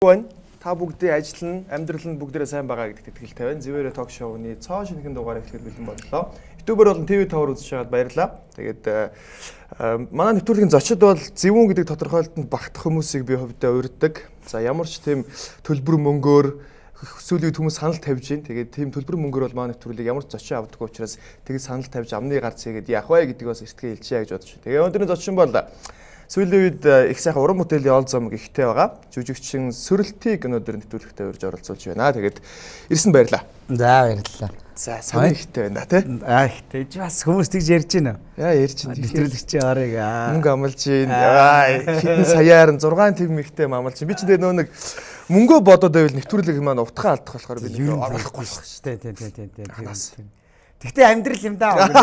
Байна. Та бүгдийн ажил нь, амьдрал нь бүгдээрээ сайн байгаа гэдэгт итгэлтэй байна. Зэвэрэ ток шоуны цоо шинэхэн дугаар эхлэхэд бэлэн боллоо. YouTube-оор болон TV5-аар үзэж байгаад баярлалаа. Тэгээд манай нэвтрүүлгийн зочид бол зөвүүн гэдэг тодорхойлолтод багтах хүмүүсийг би хувьдаа урддаг. За ямар ч тийм төлбөр мөнгөөр сүүлийн хүмүүс санал тавьж гин. Тэгээд тийм төлбөр мөнгөөр бол манай нэвтрүүлгийг ямар ч зочин авдаггүй учраас тэгээд санал тавьж амны гарц хийгээд яах вэ гэдгийг бас эртгээ хэлчихье гэж бодож байна. Тэгээд өнөөдрийн зочин бол сүүлийн үед их сайхан уран бүтээлийн ол зам ихтэй байгаа. Жүжигчин Сүрэлтийг өнөөдөр нэвтрүүлэгтээ урьж оролцуулж байна. Тэгээд ирсэн баярлаа. За баярлалаа. За сайн ихтэй байна тий. Ихтэй. Бас хүмүүс тэгж ярьж байна. Яа ярьж байна. Нэвтрүүлэгчийн орыг мөнгө амлж байна. Хэдэн саяар 6 тэм ихтэй амлж байна. Би ч тэгээд нэг мөнгөө бодоод байвал нэвтрүүлэг маань утгаа алдах болохоор би нэг оруулахгүй шүү дээ. Тийм. Тэгтээ амьдрал юм даа.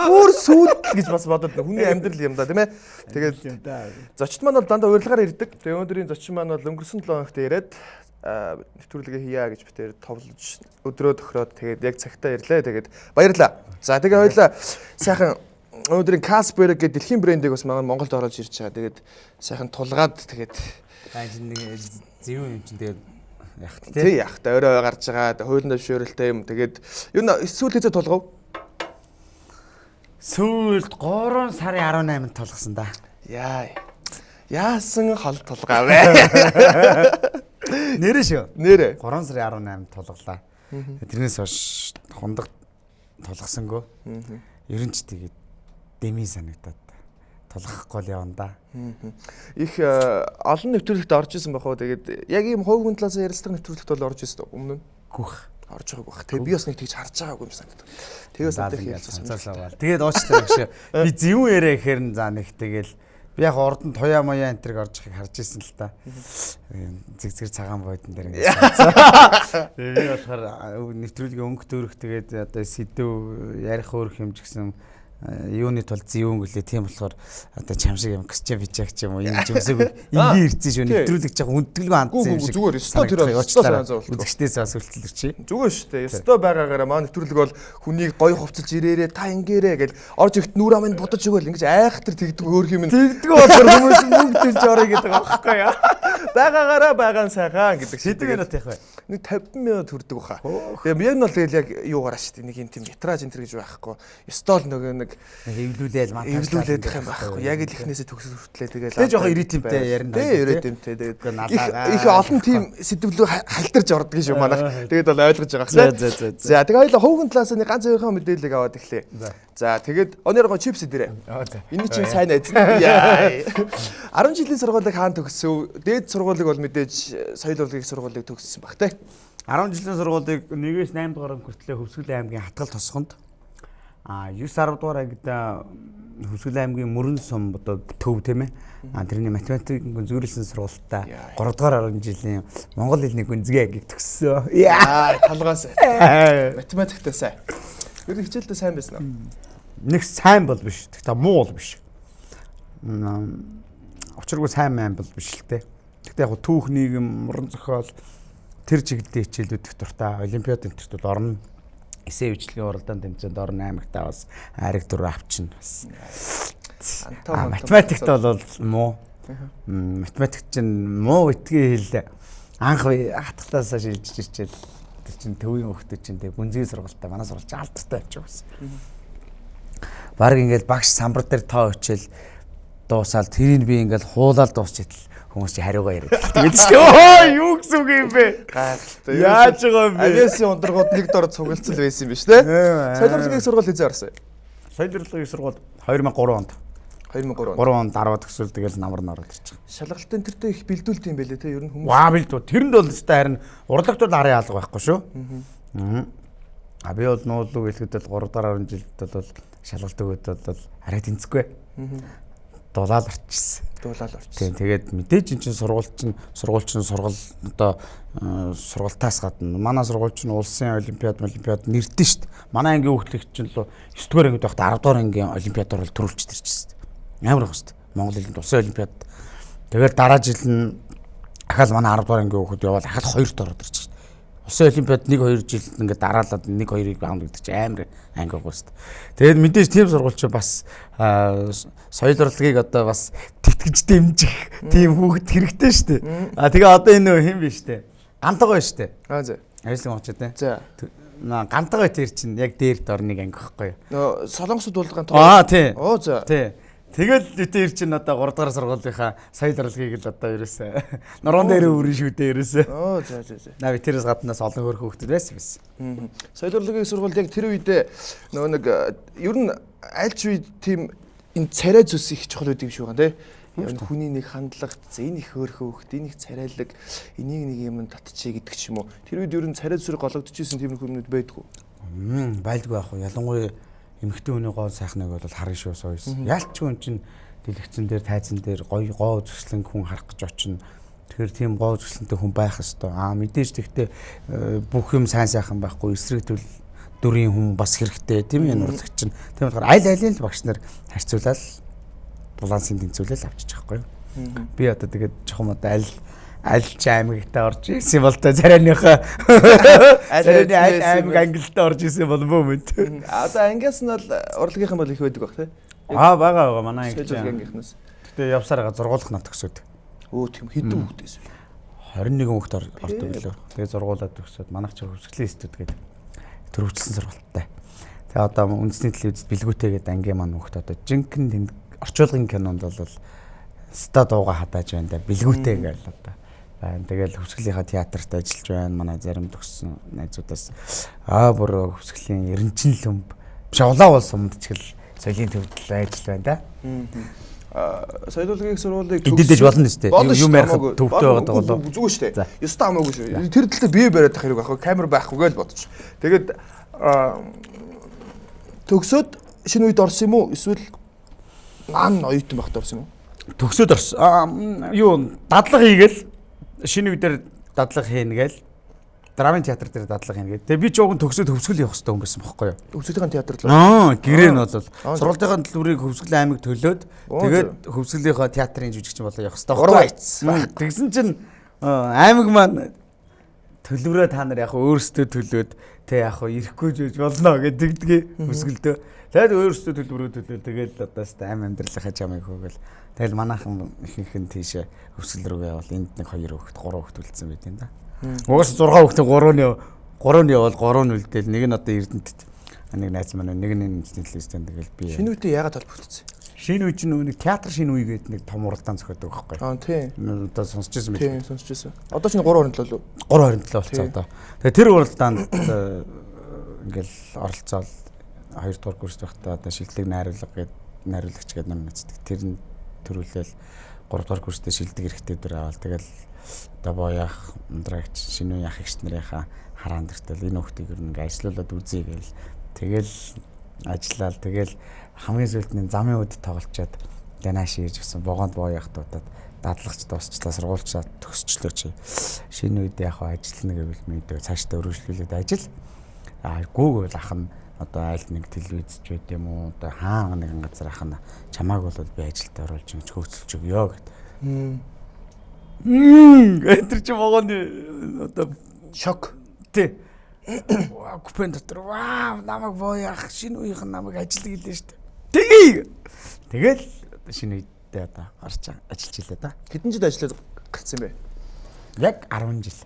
Өөр сүйд гэж бас бодоод хүний амьдрал юм да тийм ээ. Тэгээд зочид маань бол дандаа урилгаар ирдэг. Тэгээд өнөөдрийн зочин маань бол өнгөрсөн 7 хоногт ирээд нэвтрүүлгээ хийя гэж битээр товлож өдрөө тохироод тэгээд яг цагтаа ирлээ. Тэгээд баярлаа. За тэгээд хоёлаа сайхан өнөөдрийн Casper гэдэг дэлхийн брендийг бас манай Монголд орж ирж байгаа. Тэгээд сайхан тулгаад тэгээд нэг зөвүүн юм чинь тэгээд тий яах та өөрөө гарч байгаа хуулийн дэвшөөрөлтэй юм. Тэгээд юу сүүл хэзээ тулгав? Сүүлд 3 сарын 18-нд тулгасан да. Яасан хол тулгаа вэ? Нэрээ шүү. Нэрээ. 3 сарын 18-нд тулглаа. Тэрнээс хойш хундаг тулгасангүй. Ер нь ч тэгээд дэмий санагдаад тулгахгүй л явна да. Их олон нэвтрүүлэгт орж исэн байх уу. Тэгээд яг ийм хувийн талаас ярилцлага нэвтрүүлэгт бол орж исэн өмнө нь. Гүх. Орж байгааг байх. Тэгээд би бас нэг тэгж харж байгаагүй юм санагдав. Тэгээс одоо хэлсэн. Тэгээд уучлаарай гэж. Би зөвүүн яриа гэхээр нь за нэг тэгэл би яг ордонд туяа маяа энтриг орж ихийг харж исэн л та. Зэгзгэр цагаан бойдон дээр ингээд. Тэгээд би болохоор нэвтрүүлгийн өнгө төрөх тэгээд одоо сэдв ярих өөрөх юм ч гэсэн юуны тул зөвүүн гэлээ тийм болохоор одоо чамшиг юм гисчэ бичээг ч юм уу юм зүсэг ингийн ирцэн шүү нэвтрүүлэг яг хүндэлгүй хандсан юм шиг зүгээр өстой тэр үзэгчдээс бас үлдэлж чи зүгээр шүү дээ өстой байгаагаараа маа нэвтрүүлэг бол хүнийг гоё хувцалж ирээрээ та ингээрээ гэл орж ихт нүр амын будаж өгөөл ингэж айхтар тэгдэг өөр юм тэгдэг болохоор хүмүүс мөнгө төлж орё гэдэг аахгүй яа байгаагаараа байгаа сайхан гэдэг хэдэг минут яах вэ нэг 50 минут хүрдэг баха тэгээ яг нь бол тэгэл яг юугаараа шүү дээ нэг юм тийм метраж энтер гэж байхгүй өстой л нөгөө нэг эвлүүлээл эвлүүлээд их юм байхгүй яг л ихнээсээ төгсөж хүртлээ тэгэл тэгээ жоохон ирэтэмтэй ярина ирэтэмтэй тэгээд их олон тийм сэдвлүү халтарж ордог юм манайх тэгээд бол ойлгож байгаа хэрэг за тэгээ хоёул хуугийн талаас нэг ганц өөрийнхөө мэдээллийг аваад эхлэе за тэгээд өнөөргөө чипс идэрээ энэ чинь сайн айц 10 жилийн сургуулийг хаана төгсөв дээд сургуулийг бол мэдээж соёл урлагийн сургуулийг төгссөн баг те 10 жилийн сургуулийг 1-8 дугаар хүртлээр Хөвсгөл аймгийн Хатгал тосгонд 9-10 дугаар ангид Хөвсгөл аймгийн Мөрөн сум одоо төв тийм ээ. Тэрний математикийн гүнзгийрэлсэн сургуультай 3 дугаар 10 жилийн Монгол хэлний гүнзгий ангийг төгссөн. Талгаас математиктай сайн. Ер нь хичээлдээ сайн байсан уу? Нэг сайн бол биш. Тэгтээ муу бол биш. Учиргүй сайн мэн бол биш л те. Тэгтээ яг түүх нийгэм уран зохиол тэр чиглэлийн хичээлүүдх дуртай олимпиад энтерт бол орно. Эсээ хвчлэгийн уралдаан тэмцээнд орно 8 та бас ариг 4 авчна бас. Математикт бол муу. Математик чинь муу этгийн хэл анх хатгалтаас шилжиж ирчээл тэр чинь төвийн хөлтөд чинь тэг гүнзгий сургалтаа манай сургалт алдартай авчих байсан. Бараг ингээл багш самбар дээр тоо өчөөл дуусаад тэрийг би ингээл хуулаад дуусчихэл хүмүүс чи хариугаа яриад. Тэгээд чи юу гэсэн үг юм бэ? Гайхалтай. Яаж байгаа юм бэ? Авиасын ундрагууд нэг дор цуглалцал байсан юм биш үү? Соёл урлагийн сургууль хэзээ орсон? Соёл урлагийн сургууль 2003 онд. 2003 онд 10 төгсөл тэгэл намар ороод ирчих. Шалгалтын тэртээ их бэлдүүлт юм байлээ те ер нь хүмүүс. Ваа бэлдүү. Тэрэнд бол өстой харин урлагт бол арын алга байхгүй шүү. Би бол нуулуу хэлэхэд бол 3 дараа 10 жилд бол шалгалт өгöd бол арай тэнцэхгүй. Дулаал орчихсон. Тийм тэгээд мэдээж энэ чинь сургууль одоо сургалтаас гадна манай сургууль чинь улсын олимпиад нэрдэн шүү дээ. Манай ангийн хүүхдүүд чинь л 9 дугаар ангид байхдаа 10 дугаар ангийн олимпиадаар бол төрүүлж ирчихсэн. Амар их шүү дээ. Монгол хэлний улсын олимпиад. Тэгээд дараа жил нь ахаал манай 10 дугаар ангийн хүүхдүүд яваад ахаал 2-т ороод ирчихсэн. Улсын олимпиад 1-2 жилд ингээд дараалаад 1-2-ыг авна гэдэг чинь амар анги байгаа шүү дээ. Тэгээд мэдээж тийм сургууль чинь бас соёл урлагийг одоо бас тэтгэж дэмжих тийм хүүхэд хэрэгтэй шүү дээ. Тэгээ одоо энэ нөө хэн биш дээ. Гантага байна шүү дээ. За. Ажлын очоод те. За. Гантага тэр чинь яг дээр дор нэг анги байхгүй юу? Нөө солонгосууд булгаан тий. Оо за. Тий. Тэгэл тэр чинь одоо 3 дахь сургуулийнхаа соёл урлагийг л одоо ерөөсөө нуруунд дээр өрн шүү дээ ерөөсөө. Оо за. Наа тэрээс гаднаас олон хөрх хүүхдүүд байсан. Соёл урлагийн сургууль яг тэр үедээ нөгөө нэг ер нь аль ч үед тийм энэ царай зүс их чухал үгүй юм шиг байна те. Яг хүний нэг хандлага, энэ их хөөрхөн хөвгт, энэ их царайлаг, энийг нэг юм татчихъя гэдэг ч юм уу. Тэр үед ер нь царай зүсрэг гологдчихсэн тиймэрхүү юмнууд байдгүй. Байлгүй яах вэ? Ялангуяа эмэгтэй хүний гоо сайхныг бол харна шүү сойсон. Ялч хүн чинь дэлгэцэн дээр тайзан дээр гоо зүслэн хүн харах гэж очино. Тэгэхээр тийм гоо зүслэнтэй хүн байх ёстой. Мэдээж тэгтээ бүх юм сайн сайхан байхгүй эсрэг төл дүрийн хүн бас хэрэгтэй тийм энэ урлагч чинь. Тийм болохоор аль алийн л багш нар харьцуулаад балансын тэнцвүүлэл авчиж байгаа байхгүй юу. Би одоо тэгээд жоохон одоо аль ч аймагтаа орж ирсэн бол та царайныхаа царайны аймаг ангилалтаа орж ирсэн бол момент. Одоо ангиас нь бол урлагийнхан бол их байдаг баг тий. Байгаа манай анги. Ангийнхнаас. Гэтэ явсараа зургуулах нат төгсөөд. Тийм хэдэн хүүхдээс вэ? 21 хүүхд ордог билүү. Тэгээ зургуулаад төгсөөд манайх ч хөвсгөлийн институт гэдэг төрөвчлэн сургалттай. Тэгээ одоо үндэсний телевизэд бэлгүүтэй гэдэг ангийн маань хүүхд одоо жинхэнэ тэнд орчуулгын кинонд бол ста дууга хатааж байна да бэлгүүтэй гээл одоо. Тэгэл хөвсгөлийнхаа театрт ажиллаж байна. Манай зарим төгссөн найзуудаас бүр хөвсгөлийн эренчин л өмб биш улаа бол сумдчгэл соёлын төвдөл ажиллаж байна да. Соёл урлагийн сургуулийг эдэлж болно шүү дээ. Юм ярих төвтэй байгаа болов. Зүгээр шүү дээ. Ёстой хамаагүй шүү. Тэр дэлхийд бие бариад тах хэрэг байхгүй. Камер байхгүй гэж бодчих. Тэгээд төгсөөд шинэ үед орсон юм уу? Эсвэл наан оюутан байхад орсон юм уу? Төгсөөд орсон. Юу дадлага хийгээл шинэ үедэр дадлага хийнэ гээл драмын театр дээр дадлага хийнэ гээл. Тэгээ би ч уг нь төгсөөд хөвсгөл явах хэрэгтэй хүн байсан байхгүй юу? Хөвсгөлийн театр л. Гэрээ нь бол сургалтынхаа төлбөрийг хөвсгөл аймаг төлөөд тэгээд хөвсгөлийнхаа театрын жүжигчин болоо явах хэрэгтэй. Тэгсэн чинь аймаг маань төлбөрөө та нар яг өөрсдөө төлөөд тэг яг ирэхгүй жиж болно гэдэгдгээ хөвсгөлдөө. Тэгээд өөрсдөө төлбөрөө төлөөл тэгээд одоо аим амьдралынхаа жамыг хөөгөл. Тэгэл манайхан ихэнх нь тийшээ хөвсгөл рүү явал энд нэг 2 хүүхэд 3 хүүхэд үлдсэн байт юм да. Угаас 6 хүүхдээ 3 явал 3 нь үлдээл нэг нь одоо Эрдэнэт нэг найз маань нэг нь үндэсний телевизэнд тэгэл би. Шинэ үедээ яагаад холбогдсон? Шинэ үе чинь нэг театр шинэ үе гэдэг нэг том уралдаан зохиодог байхгүй. Тийм. Одоо сонсч байсан мэт. Тийм, сонсч байсан. Одоо чинь 3.27 лөө. 3.27 болцоо одоо. Тэгээ тэр уралдаанд ингээл оролцоол 2 дугаар курс байхдаа одоо шилдэг найруулагч гэдэг нам нэцдэг. Тэр нь төрүүлэл 3 дугаар курстэй шилдэг эрхтэй дүр аваад тэгэл одоо бояах, ундрагч, шинэ үе ах эгч нарынхаа хараан дэртэл энэ хүүхдийг ер нь ингээ ажиллуулад үзье гээл. Тэгэл ажиллаад тэгэл хамгийн сүүлд нь замын үд тоглолцоод дэнааш ирж гисэн богонд бояах дуудаад дадлагч дуусчлаа сургуульчаа төгсчлөө чи. Шинэ үед яг ажиллана гэвэл мэдээ цаашдаа өргөжлүүлээд ажил. Гүүг бол ах нь одоо аль нэг телевизч байд юм уу одоо хаан нэгэн газар ах нь чамааг бол би ажилд оруулж ингэж хөөцөлж өгөө гэд. Тэр чи богонд одоо шок. Тэ. Купен дотор намайг бояах шинэ үеийнх нь намайг ажил гэлээ штэ. Тэгэл шинэ үедээ одоо гарч ажиллаж илээ да. Хэдэн жил ажиллаад гарсан бэ? Яг 10 жил.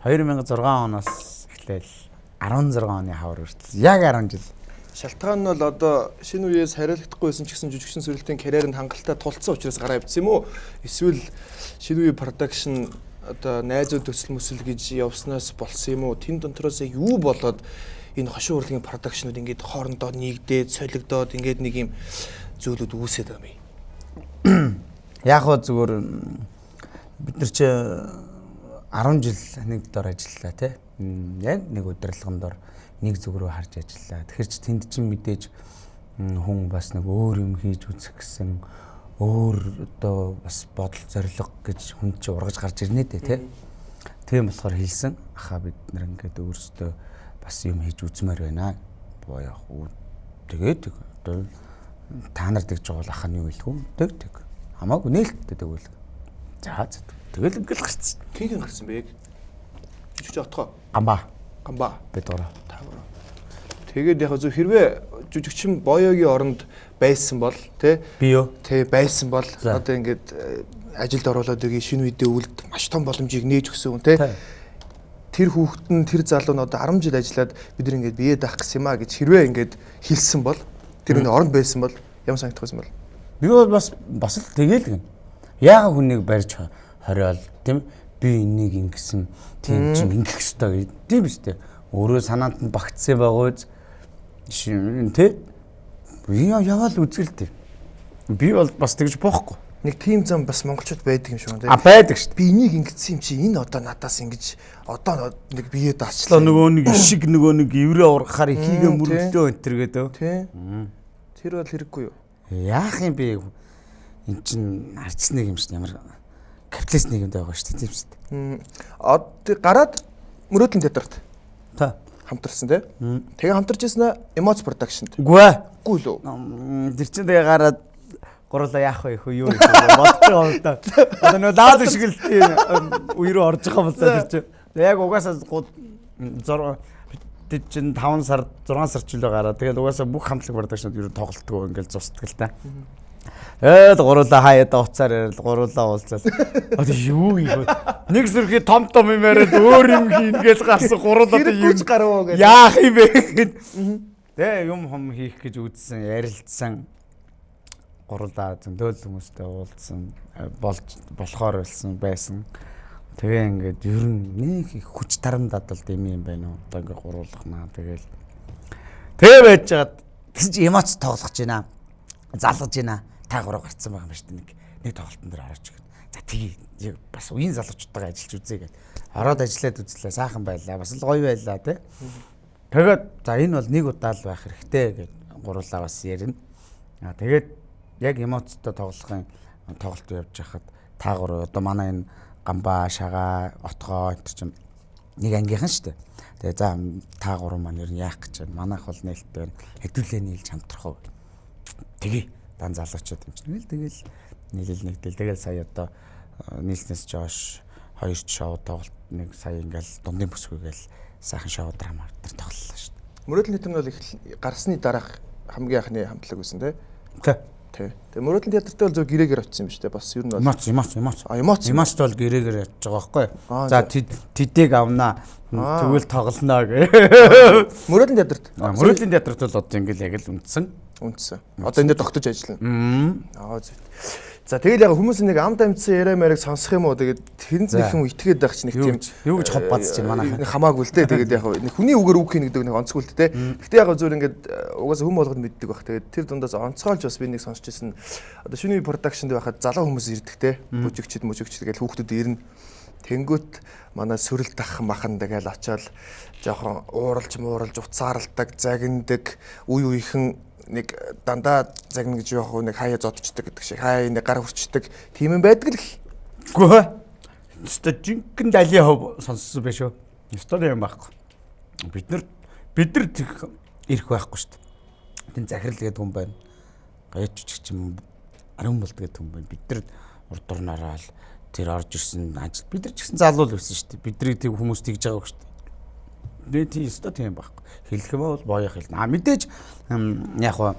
2006 оноос эхлээл 16 оны хавар хүртэл яг 10 жил. Шалтгаан нь бол одоо шинэ үеэс хариулахдаггүй байсан ч гэсэн жүжигчин сүрэлтийн карьеринд хангалттай тулцсан учраас гараа авчихсан юм уу? Эсвэл шинэ үе продакшн одоо найзууд төсөл мөсөл гэж явснаас болсон юм уу? Тэн дотроос юу болоод энэ хошин урлагийн продакшнууд ингээд хоорондоо нэгдээд солигдоод ингээд нэг юм зүйлүүд үүсээд байгаа юм. Яг хөө зүгээр бид нар чи 10 жил нэг дор ажиллалаа тий. Яг нэг удирдлагын дор нэг зүг рүү харж ажиллаа. Тэгэхээр чи тэнд чинь мэдээж хүн бас нэг өөр юм хийж үзэх гэсэн өөр одоо бас бодол зориг гэж хүн чи ургаж гарч ирнэ дээ тий. Тийм болохоор хэлсэн. Ахаа бид нар ингээд өөрсдөө бас юм хийж үзмээр байна. Боёо. Тэгээд одоо та нар тэгж байгаа ах нь юу хэлгүй. Тэг. Хамаагүй нээлттэй тэгвэл. За тэгэл ингээл гарцсан. Хин гарсан бэ яг? жүжигч отгоо. Гамбаа. Бид гурав. Тэгээд яг зөв хэрвээ жүжигчин боёогийн оронд байсан бол тий байсан бол одоо ингээд ажилд оруулаад өгье шинэ видео үлд маш том боломжийг нээж өгсөн хүн тий тэр хүүхэд нь тэр залуу нь одоо 10 жил ажиллаад бид нар ингээд бие даах гэсэн юм а гэж хэрвээ ингээд хэлсэн бол тэр хүний оронд байсан бол ямар санагдах байсан бол би бол бас л тэгээл гэн яага хүнийг барьж хориол тийм би энийг ингэсэн тийм ч ингэх ёстой гэдэг тийм биз дээ өөрөө санаанд нь багтсан байгууз тий яваал үзгэлтэй би бол бас тэгж боохгүй нэг тийм зам бас монголчууд байдаг юм шиг байна тий. Байдаг шүү дээ. Би энийг ингэсэн юм чи энэ одоо надаас ингэж одоо нэг бие даачлаа. Нөгөө нэг ишиг нөгөө нэг эврээ ургахаар ихийгээ мөрөглөө өнтер гэдэг. Тий. Тэр бол хэрэггүй юу? Яах юм бэ? Эн чин арчсныг юм шиг ямар капиталист нийгэмд байгаа шүү дээ тийм шүү дээ. Гараад мөрөөдлийн театрт. Та хамтарсан тий. Тэгээ хамтарч ирсэн Emoz production-д. Үгүй лөө. Тэр чин тэгээ гараад гурлаа яах вэ хөө юу бодож байгаа юм да. Одоо нөө лааз шиг л тийм үе рүү орж байгаа юм байна тэр чин. Яг угаасаа бид чин 5 сар 6 сар ч үлээ гараад тэгэл угаасаа бүх хамтлаг продакшнд юу тоглолтгоо ингээл зустдаг л та. Тэгэл гурлаа хаяада уцаар ярил гурлаа уулзаад. Одоо юу юм бэ? Нэг зүрхий том юм яриад өөр юм хийнгээл гарсан гурлаа одоо юм гарав гэж. Яах юм бэ гэхэд. Тэ юм хом хийх гэж үзсэн ярилцсан. Гурлаа зөндөөл хүмүүстэй уулзсан болохоор байсан. Тэгээ ингээд ер нь нэг их хүч тарамдаад л юм байна уу? Одоо ингээд гуруулахнаа тэгэл. Тэгээ байж жаад тэгж эмоц тоглох гэж байна. Залгаж байна. Та гурав гарцсан байгаа юм шүү дээ. Нэг тоглолтын дээр орж ирэх. За тэгээ бас үеийн залуучуудтайгаа ажиллаж үзье гэд. Ороод ажиллаад үзлээ. Сайхан байлаа. Бас л гоё байлаа тий. Тэгээд за энэ бол нэг удаа л байх хэрэгтэй гэд гурлаа бас ярина. Тэгээд яг эмоцтой тоглохын тоглолт явж байхад та гурав одоо манай энэ Гамбаа, Шагаа, Отгоо энэ чинь нэг ангийнхан шүү дээ. Тэгээ за та гурав маань ер нь яах гэж байна. Манайх бол нээлттэй хэдүүлээ нийлж хамтрах уу. Тэгээ дан залуучууд юм чинь тэгэл нийлэл нэгдэл тэгэл сая одоо нийлснээс жоош 2 шоу тоглолт нэг сая ингээл дундын бүсгүйгээл сайхан шоу драма дээр тоглолоо шүү дээ. Мөрөөдлийн театр нь бол их гарсны дараах хамгийн анхны хамтлаг байсан тий. Тэгээ мөрөөдлийн театрт бол зөв гэрээгээр очсон юм шүү дээ. Бас ер нь эмоц бол гэрээгээр ячж байгаа байхгүй. За тэдэг авнаа тэгвэл тоглоно гэ. Мөрөөдлийн театрт. Мөрөөдлийн театрт бол одоо ингээл яг л үндсэн. Одоо энэ дээр тогтож ажиллана. За тэгэл яг хүмүүс нэг амд амтсан яриа мэрэг сонсох юм уу тэгээд тэрэнд нэхэн итгээд байх ч нэг тийм юу гэж хов бадж чинь манайхаа хамаагүй л дээ тэгээд яг нэг хүний үгээр үг хийнэ гэдэг нэг онцгүй л дээ. Гэтэ яг зөв ингээд угаасаа хүм болгоод мэддэг байх. Тэгээд тэр дундаас онцгойлж бас би нэг сонсч ирсэн. Одоо шинэ продакшнд байхад залуу хүмүүс ирдэг те. Бүжигчд тэгэл хүүхдүүд ирнэ. Тэнгүүт манай сөрөл тах махан тэгэл очиод жоохон ууралж уцааралдаг, загиндаг, үе үеийнхэн нэг дандаа загна гэж явах нэг хаяа зодчдаг гэдэг шиг хаяа нэг гар хүрчдэг тийм юм байдаг л. Үгүй. Өстө жинхэнэ далийн хов сонссон байх шүү. Өстө юм байхгүй. Бид нар их ирэх байхгүй шүү дээ. Тэн захирал гэдэг хүн байна. Гаяч жижиг юм ариун болд гэдэг хүн байна. Бид нар урд дурнараа л тэр орж ирсэн ажил бид нар ч гэсэн залуу л байсан шүү дээ. Бидний тийм хүмүүс тэгж байгааг шүү дээ. Тийм өстө тийм байхгүй. Хэлэх юм бол боёо хэлнэ. Мэдээж яг хаа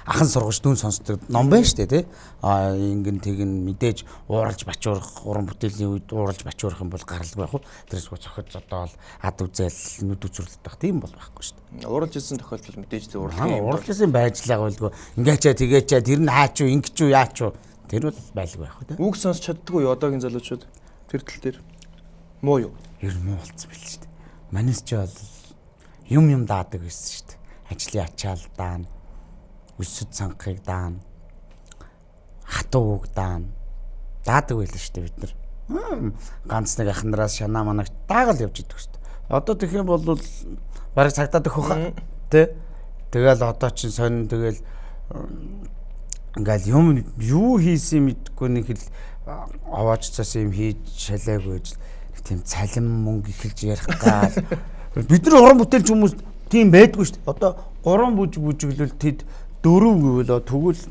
ахан сургаж дүн сонсдог ном байна шүү дээ тий. Ингэн тэгэн мэдээж ууралж бачуурах уран бүтээлийн үед ууралж бачуурах юм бол гаралгүй байх уу. Тэрээс цохид зодоол ад үзэл нүд үзүрлэх байх тийм бол байхгүй шүү дээ. Ууралж ирсэн тохиолдол мэдээж л ууралж юм. Ууралж ирсэн байжлаа байлгүй. Ингээчээ тэгээчээ тэр нь хаач юу ингэж юу яач юу. Тэр бол байлгүй байх уу тий. Үг сонсч чаддгүй одоогийн залуучууд тэр тал дээр муу юу? Ер нь муу болцсон байл шүү дээ. Манайс ч бол юм даадаг байсан шүү дээ. Ажлын ачаал даана. Өсөд цанхыг даана. Хатуу үг даана. Даадаг байл шүү дээ бид нар. Ганц нэг ахнараас шанаа манагт даагаал явж идэг шүү дээ. Одоо тэгэх юм бол бараг цагтаад өгөх хаа. Тэ? Тэгэл одоо чинь сонин тэгэл ингээл юм юу хийсэн мэдгүй нэг хэл аваач цаас юм хийж шалаагүй гэж тийм цалин мөнгө ихэлж ярих гал. Бид нар уран бүтээлч хүмүүс тийм байдгүй шүү дээ. Одоо 3 бүжиглэл тэд 4 гэвэл тэгвэл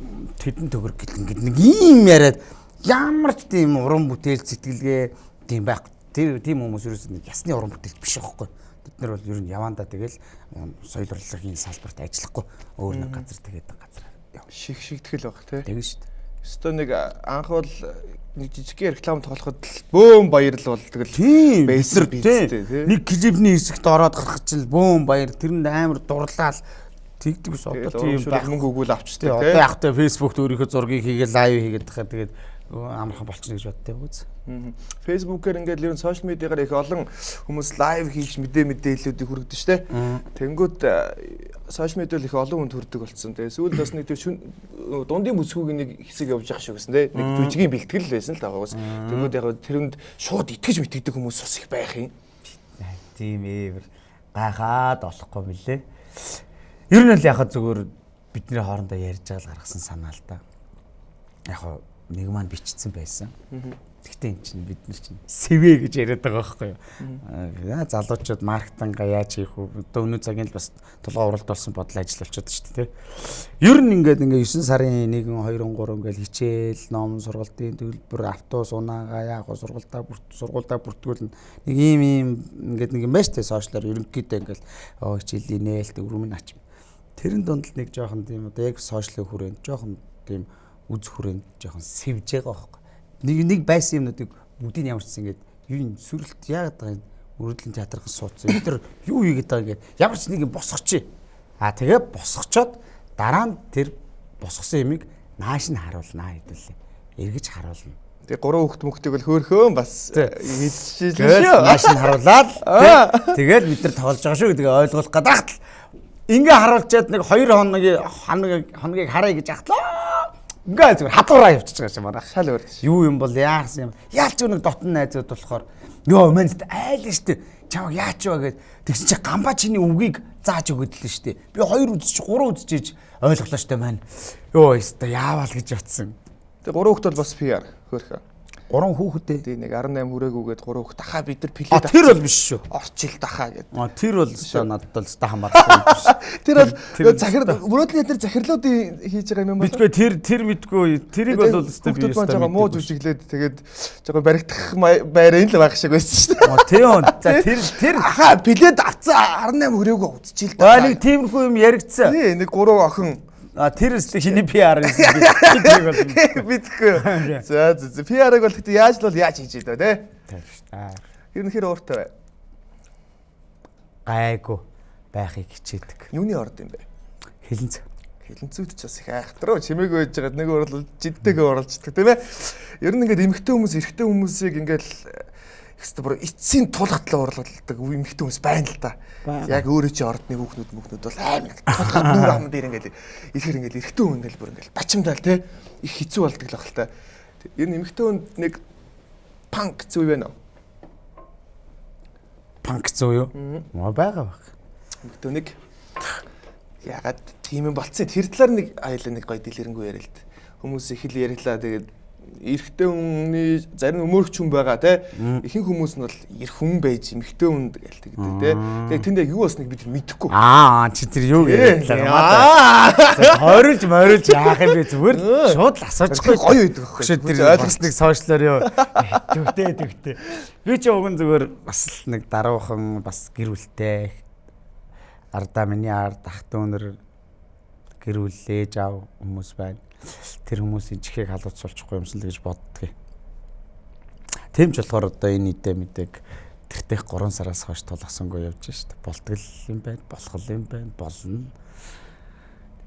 тэдэн төгрөг гэдэг ингээд нэг юм яриад ямар ч тийм уран бүтээл сэтгэлгээ тийм байх Тэр тийм хүмүүс ерөөсөө нэг ясны уран бүтээл биш байхгүй. Бид нар бол ер нь явандаа тэгэл соёл урлагийн салбарт ажиллахгүй өөр нэг газар тэгээд газар шигтгэл баг тий. тэгэн шүү дээ. Өстөө нэг анх бол нэг жижиг реклам тоглоход бөөм баярл бол тэгэл Тийм бейсэр тий. тий. Нэг клипний хэсэгт ороод гарах чинь бөөм баяр тэрэнд амар дурлал тэгдэг ус одоо тийм байх мөнгө өгвөл авчдаг тий. Одоо яг та фэйсбүүкт өөрийнхөө зургийг хийгээд лайв хийгээд тахад тэгээд амархан болчихно гэж боддог үз. Фэйсбүүкээр ингээд ер нь сошиал медиагаар их олон хүмүүс лайв хийж мэдээллүүдийг хүргэдэг штэ. Тэнгүүд сошиал медиал их олон хүнд хүрдэг болсон. Тэгээ сүүлд бас нэг тэр дундын бүсгүйг нэг хэсэг явж явах шиг гэсэн тэ. Нэг жүжигийн бэлтгэл байсан л таагаа бас. Тэнгүүд яг тэрэнд шууд итгэж мэддэг хүмүүс бас их байх юм. Тийм ээ гайхаад болохгүй мөлий. Ер нь л яхаа зүгээр бидний хоорондоо ярьж байгаа л гаргасан санаа л да. Яг нэг маань бичсэн байсан. Гэхдээ эн чинь бид нар чинь сэвэ гэж яриад байгаа байхгүй юу. Залуучууд маркетинга яаж хийх вэ? Одоо өнөө цагийн л бас тулгай уралд болсон бодол ажил болчиход шүү дээ. Ер нь ингээд 9 сарын 1 2 3 ингээд хичээл, ном, сургалтын төлбөр, автобус унаагаа яг сургуультай бүртгүүл нэг ийм ингээд нэг юм байна шүү дээ. Сошиалар ерөнхийдөө ингээд хичээлийн нээлт өрөмн ач. Тэрэн донд л нэг жоохон тийм одоо яг сошиалын хүрээнд жоохон тийм үз хүрээнд жоохон сэвж байгаа байхгүй. Нэг байсан юмнуудыг бүгдийг ямар ч ингэж юу юм сүрэлт яагаад байгаа юм өрөөдлийн театрын суудсан. Бид нар юу хийгээд байгаа ингээд ямар ч нэг юм босгочих. Тэгээ босгочоод дараа нь тэр босгосон юмыг нааш нь харуулнаа хэдүүлээ. Эргэж харуулна. Тэгээ 3 хүүхд мөхтөг бол хөөхөө бас хийчихсэн шүү. Нааш нь харуулаад тэгээд бид нар тоглож байгаа шүү гэдгийг ойлгуулах гэдэг л ингээ харуулчаад нэг 2 хоногийг харъя гэж ахтлаа. Ингээ зүгээр хадуураа явчихж байгаа юм байна. Шал өрдөж. Юу юм бол яасан юм. Яалч нэг дотн найзууд болохоор ёо мэнт айл нь штэ. Чамаг яач вэ гэд тэгсэн чи гамбаа чиний өвгийг зааж өгöd л штэ. Би 2 үзчих 3 үзчихэж ойлголоо штэ маань. Ёо ёстой яавал гэж утсан. Тэгээ 3 хүүхд бол бас PR хөөхөө. 3 хүүхэдтэй. Тий нэг 18 хүрээгүйгээд 3 хүүхд дахаа бид нар плед тэр бол биш шүү. Орчил дахаа гэд. Тэр бол надад бол ста хамаарахгүй биш. Тэр бол захир өрөөдлийн тэр захирлуудын хийж байгаа юм байна. Мэдгүй тэр мэдгүй тэрийг бол өстой би өстой жоо муу жүжиглээд тэгээд жоо баригдах байраа л байх шиг байсан шүү дээ. Тийм. За тэр ахаа плед авцаа 18 хүрээгөө үзчихил даа. Нэг тиймэрхүү юм яригдсан. Тий нэг 3 охин тэр хиний PR бид бол мэдгүй. За PR-ыг бол гэхдээ яаж л яаж хийж идэв те. Ер нь хэр ууртай бай. Гайгүй байхыг хичээдэг. Юуны орд юм бэ? Хилэнц. Хилэнцүүд ч бас их айхтруу чимээг байж байгаа нэг урал жиддэг оролцдог тийм ээ. Ер нь ингээд эмэгтэй хүмүүс эрэгтэй хүмүүсийг ингээд ихтэй бүр эцсийн тулгатлаа уралдаг эмэгтэй хүмүүс байна л да. Яг өөрөө чи ордны хүүхнүүд бол амар тулгаад нүр ам дээр ингээд ихээр ингээд эрэгтэй хүн ингээд бүр ингээд бачимдаал те их хэцүү болдог л баг л та. Ер нь эмэгтэй хүнд нэг панк зүй байна уу? Панк зүй юу? Маа байгаа баг. Эмэгтэй нэг ягаад тийм юм болцсон тэр талаар нэг аяла нэг гоё дэлгэрэнгүй яриа л та. Хүмүүс их л яриглаа тэгээд эрэгтэй хүний зарим өмөрч хүн байгаа те ихэнх хүмүүс нь бол эрх хүн байж эмэгтэй хүн гээл тэгдэг те тэгээд тэнд яг юу болсныг бид мэдэхгүй чи тэр юу ярьлаа морилж яах юм бэ зүгээр шууд л асуучихгүй гоё үйдэг байхгүй шүү тэр ойлгосныг сошиалаар юу төвтэй би ч уг нь зүгээр бас л нэг даруухан бас гэр бүлтэй ардаа миний ард ах дүүнэр гэр бүл ээж аав хүмүүс байна. Тэр хүмүүсийн чихийг халууцуулчихгүй юмсан л гэж боддгийг. Тийм ч болохоор одоо энэ идэ мэдэг тэртех 3 сараас хойш тулгасангүй явж шít. Болтгол юм байна, болох юм байна, болно.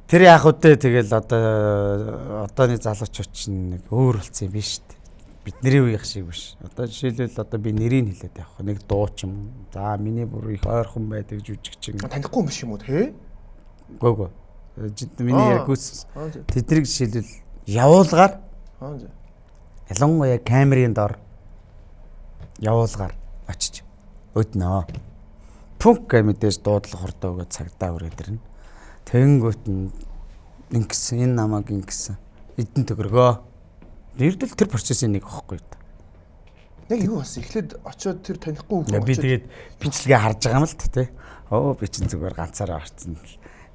Тэр яах вэ тэгэл одооны залуучууд чинь нэг өөр болсон юм биш шít. Бидний үеийнх шиг биш. Одоо жишээлбэл одоо би нэрийг хэлээд явах. Нэг дуу ч юм. За миний бүр их ойрхон байдаг жүжигчин. Танихгүй юм биш юм уу те? Гөө. Миний яг үс тэднийг жишээлбэл явуулгаар ялангуяа камерын дор явуулгаар очиж өднөө. Пүнк мэдээж дуудлага хордоо өгөө цагдаа өрөөд ирнэ. Тэнгүүт нь ингэсэн энэ намайг ингэсэн эдэн төгрөгөө. Нэрдэл тэр процессын нэг ихгүй. Яг юу бас эхлээд очиод тэр танихгүй хүн очиод би тэгээд бичлэгээ харж байгаа юм л тий. Би чинь зүгээр ганцаараа орцсон.